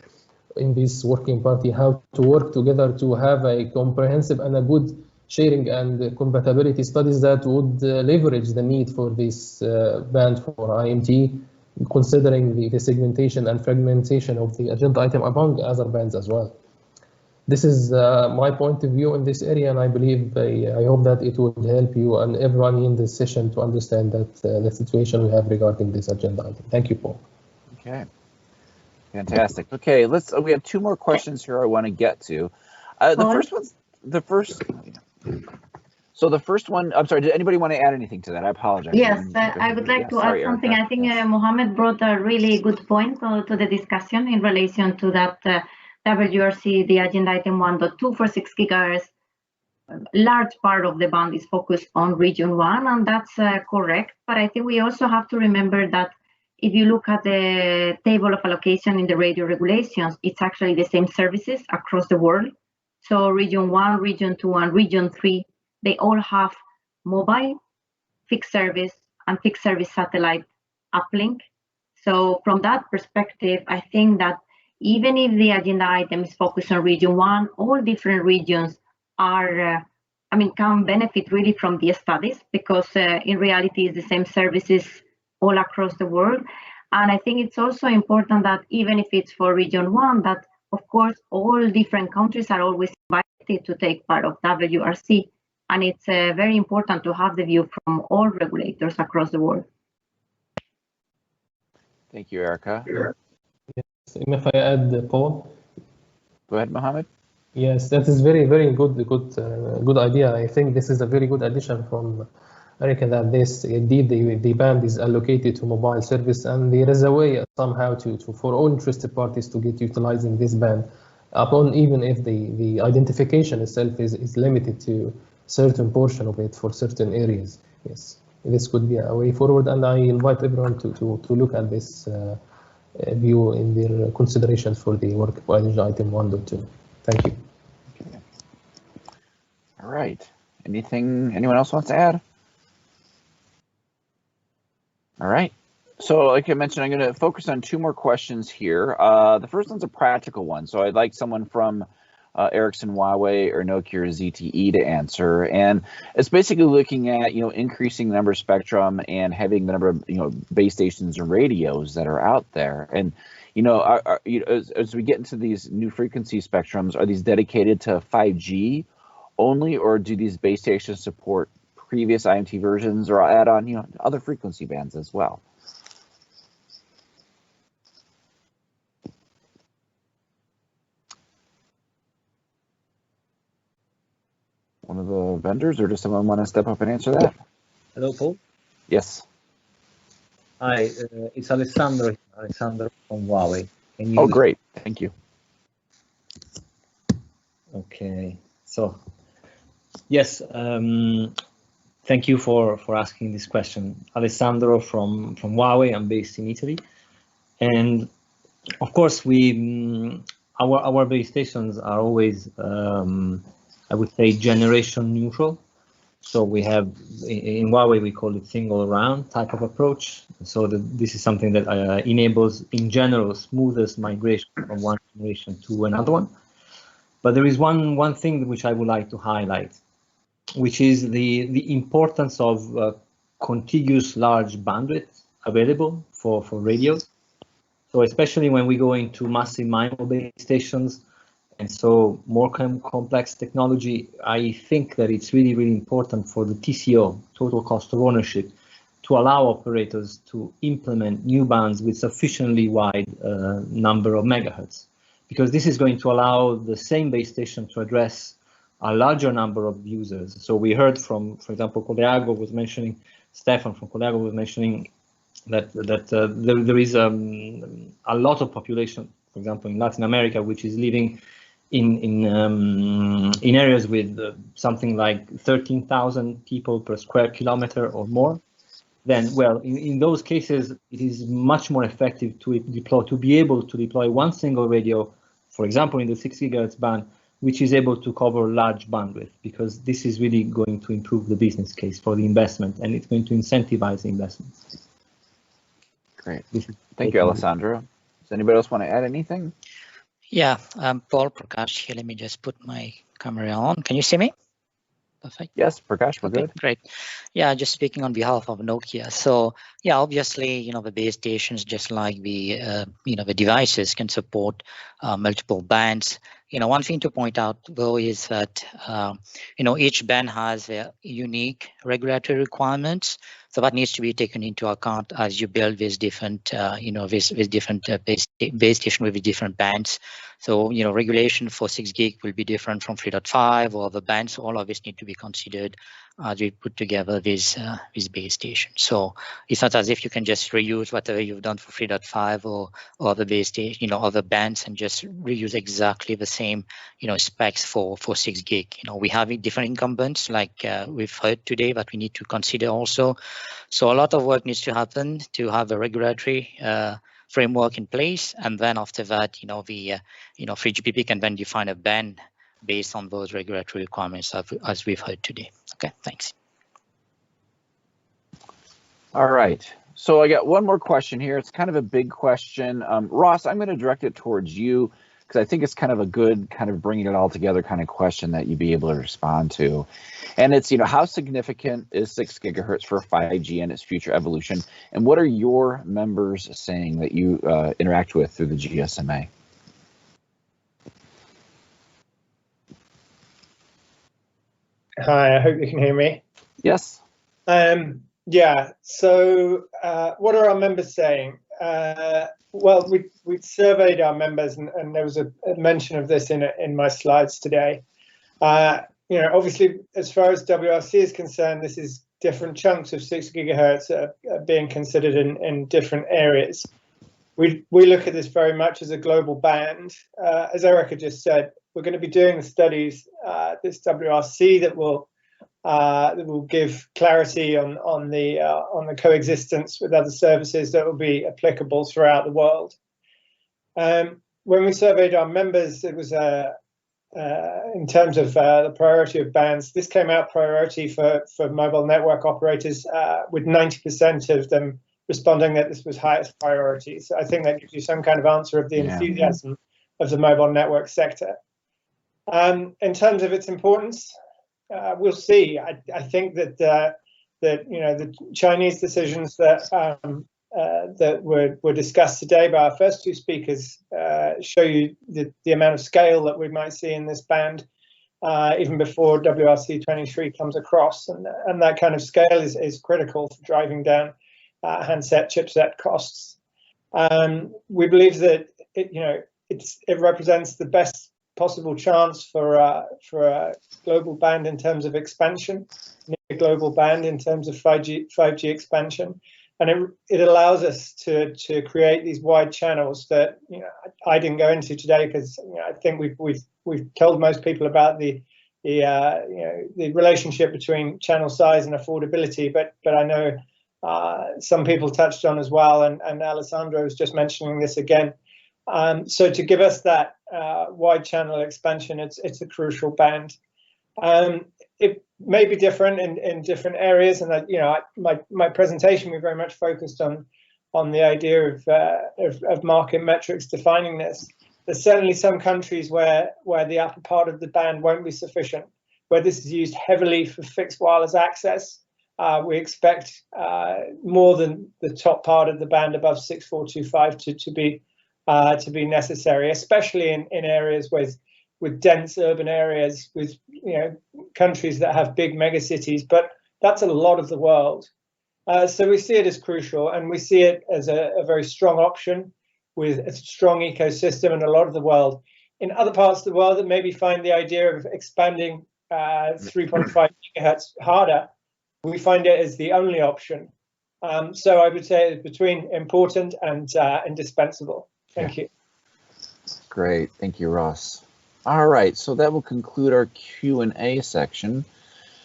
in this Working Party, how to work together to have a comprehensive and a good sharing and compatibility studies that would leverage the need for this band for IMT, considering the segmentation and fragmentation of the agenda item among other bands as well. This is my point of view in this area, and I believe, I hope that it would help you and everyone in this session to understand that the situation we have regarding this agenda item. Thank you, Paul. Okay, fantastic. Okay, we have 2 more questions here I want to get to. So the first one, I'm sorry, did anybody want to add anything to that? I apologize. Yes, I would like to add something. Erica. I think Mohammed brought a really good point to the discussion in relation to that WRC, the agenda item 1.2 for 6 gigahertz. Large part of the band is focused on region 1, and that's correct. But I think we also have to remember that if you look at the table of allocation in the radio regulations, it's actually the same services across the world. So region 1, region 2, and region 3, they all have mobile, fixed service, and fixed service satellite uplink. So from that perspective, I think that even if the agenda item is focused on region 1, all different regions are, can benefit really from the studies, because in reality, it's the same services all across the world. And I think it's also important that even if it's for region 1, that of course, all different countries are always invited to take part of WRC. And it's very important to have the view from all regulators across the world. Thank you, Erica. Yes, if I add, Paul. Go ahead, Mohammed. Yes, that is very good idea. I think this is a very good addition from Erica, that this indeed the band is allocated to mobile service, and there is a way somehow for all interested parties to get utilizing this band, upon even if the identification itself is limited to certain portion of it for certain areas. Yes, this could be a way forward, and I invite everyone to look at this view in their considerations for the work of agenda item 1.2. Thank you. Okay. All right. Anyone else wants to add? All right. So like I mentioned, I'm going to focus on two more questions here. The first one's a practical one. So I'd like someone from Ericsson, Huawei, or Nokia or ZTE to answer. And it's basically looking at, increasing the number of spectrum and having the number of, base stations and radios that are out there. And, as we get into these new frequency spectrums, are these dedicated to 5G only, or do these base stations support previous IMT versions or add on, other frequency bands as well? One of the vendors, or does someone want to step up and answer that? Hello, Paul. Yes. Hi, it's Alessandro from Huawei. Can you... Oh, great. Thank you. Okay. So, yes, thank you for asking this question. Alessandro from Huawei. I'm based in Italy. And of course, our base stations are always, I would say, generation neutral. So we have, in Huawei, we call it single round type of approach. So this is something that enables, in general, smoothest migration from one generation to another one. But there is one thing which I would like to highlight, which is the importance of contiguous large bandwidth available for radios. So especially when we go into massive MIMO base stations, and so more complex technology, I think that it's really, really important for the TCO, total cost of ownership, to allow operators to implement new bands with sufficiently wide number of megahertz, because this is going to allow the same base station to address a larger number of users. So we heard from, for example, Coleago was mentioning, Stefan from Coleago was mentioning that there is a lot of population, for example, in Latin America, which is living in areas with something like 13,000 people per square kilometer or more. Then, well, in those cases, it is much more effective to be able to deploy one single radio, for example, in the 6 GHz band, which is able to cover large bandwidth, because this is really going to improve the business case for the investment, and it's going to incentivize the investment. Great. Thank you, Alessandro. Does anybody else want to add anything? Yeah, Paul Prakash here. Let me just put my camera on. Can you see me? Perfect. Yes, Prakash, we're good. Great. Yeah, just speaking on behalf of Nokia. So yeah, obviously, the base stations, just like the devices, can support multiple bands. One thing to point out though is that each band has their unique regulatory requirements. So that needs to be taken into account as you build these different, with different base station with different bands. So, regulation for 6 gig will be different from 3.5 or other bands. So all of this need to be considered as we put together this base station. So it's not as if you can just reuse whatever you've done for 3.5 or other base station, other bands, and just reuse exactly the same, specs for 6 gig. We have different incumbents, like we've heard today, that we need to consider also. So a lot of work needs to happen to have a regulatory framework in place, and then after that, the 3GPP can then define a band based on those regulatory requirements as we've heard today. Okay, thanks. All right. So I got one more question here. It's kind of a big question. Ross, I'm going to direct it towards you because I think it's kind of a good kind of bringing it all together kind of question that you'd be able to respond to. And it's, how significant is 6 gigahertz for 5G and its future evolution? And what are your members saying that you interact with through the GSMA? Hi, I hope you can hear me. Yes. Yeah, so what are our members saying? Well, we surveyed our members, and there was a mention of this in my slides today. Obviously, as far as WRC is concerned, this is different chunks of 6 gigahertz are being considered in different areas. We look at this very much as a global band. As Erica just said, we're going to be doing the studies, this WRC that will that will give clarity on the coexistence with other services that will be applicable throughout the world. When we surveyed our members, it was in terms of the priority of bands, this came out priority for mobile network operators, with 90% of them responding that this was highest priority. So I think that gives you some kind of answer of the enthusiasm of the mobile network sector. In terms of its importance, we'll see. I think that the Chinese decisions that that were discussed today by our first two speakers show you the amount of scale that we might see in this band even before WRC 23 comes across, and that kind of scale is critical for driving down handset chipset costs. We believe that it represents the best possible chance for a global band in terms of expansion, a global band in terms of 5G expansion. And it allows us to create these wide channels that I didn't go into today, because I think we've told most people about the relationship between channel size and affordability, but I know some people touched on as well, and Alessandro was just mentioning this again. So to give us that wide channel expansion, it's a crucial band. It may be different in different areas, and my presentation we very much focused on the idea of market metrics defining this. There's certainly some countries where the upper part of the band won't be sufficient, where this is used heavily for fixed wireless access. We expect more than the top part of the band above 6425 to be necessary, especially in areas with dense urban areas, with countries that have big megacities, but that's a lot of the world. So we see it as crucial, and we see it as a very strong option with a strong ecosystem in a lot of the world. In other parts of the world that maybe find the idea of expanding 3.5 gigahertz harder, we find it as the only option. So I would say it's between important and indispensable. Thank you. Great, thank you, Ross. All right, so that will conclude our Q&A section.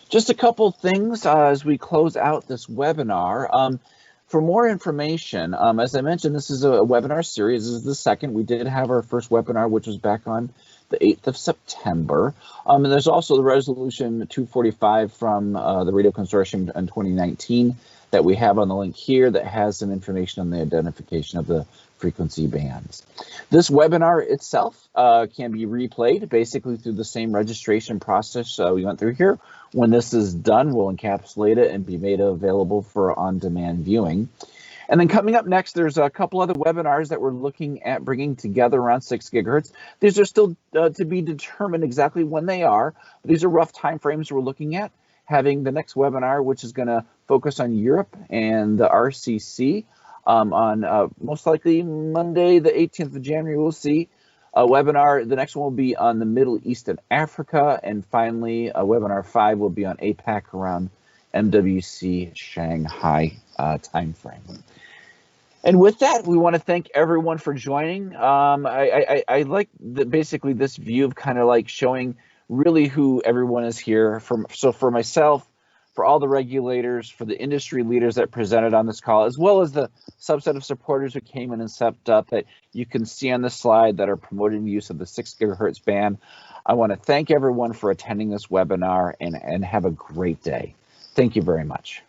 Just a couple things as we close out this webinar. For more information, as I mentioned, this is a webinar series. This is the second. We did have our first webinar, which was back on the 8th of September. And there's also the resolution 245 from the Radio Consortium in 2019 that we have on the link here that has some information on the identification of the frequency bands. This webinar itself can be replayed basically through the same registration process we went through here. When this is done, we'll encapsulate it and be made available for on-demand viewing. And then coming up next, there's a couple other webinars that we're looking at bringing together around 6 gigahertz. These are still to be determined exactly when they are. But these are rough timeframes we're looking at. Having the next webinar, which is going to focus on Europe and the RCC, on most likely Monday, the 18th of January, we'll see a webinar. The next one will be on the Middle East and Africa. And finally, webinar 5 will be on APAC around MWC Shanghai timeframe. And with that, we want to thank everyone for joining. I like basically this view of kind of like showing really who everyone is here. So for myself, for all the regulators, for the industry leaders that presented on this call, as well as the subset of supporters who came in and stepped up that you can see on the slide that are promoting the use of the 6 gigahertz band. I want to thank everyone for attending this webinar and have a great day. Thank you very much.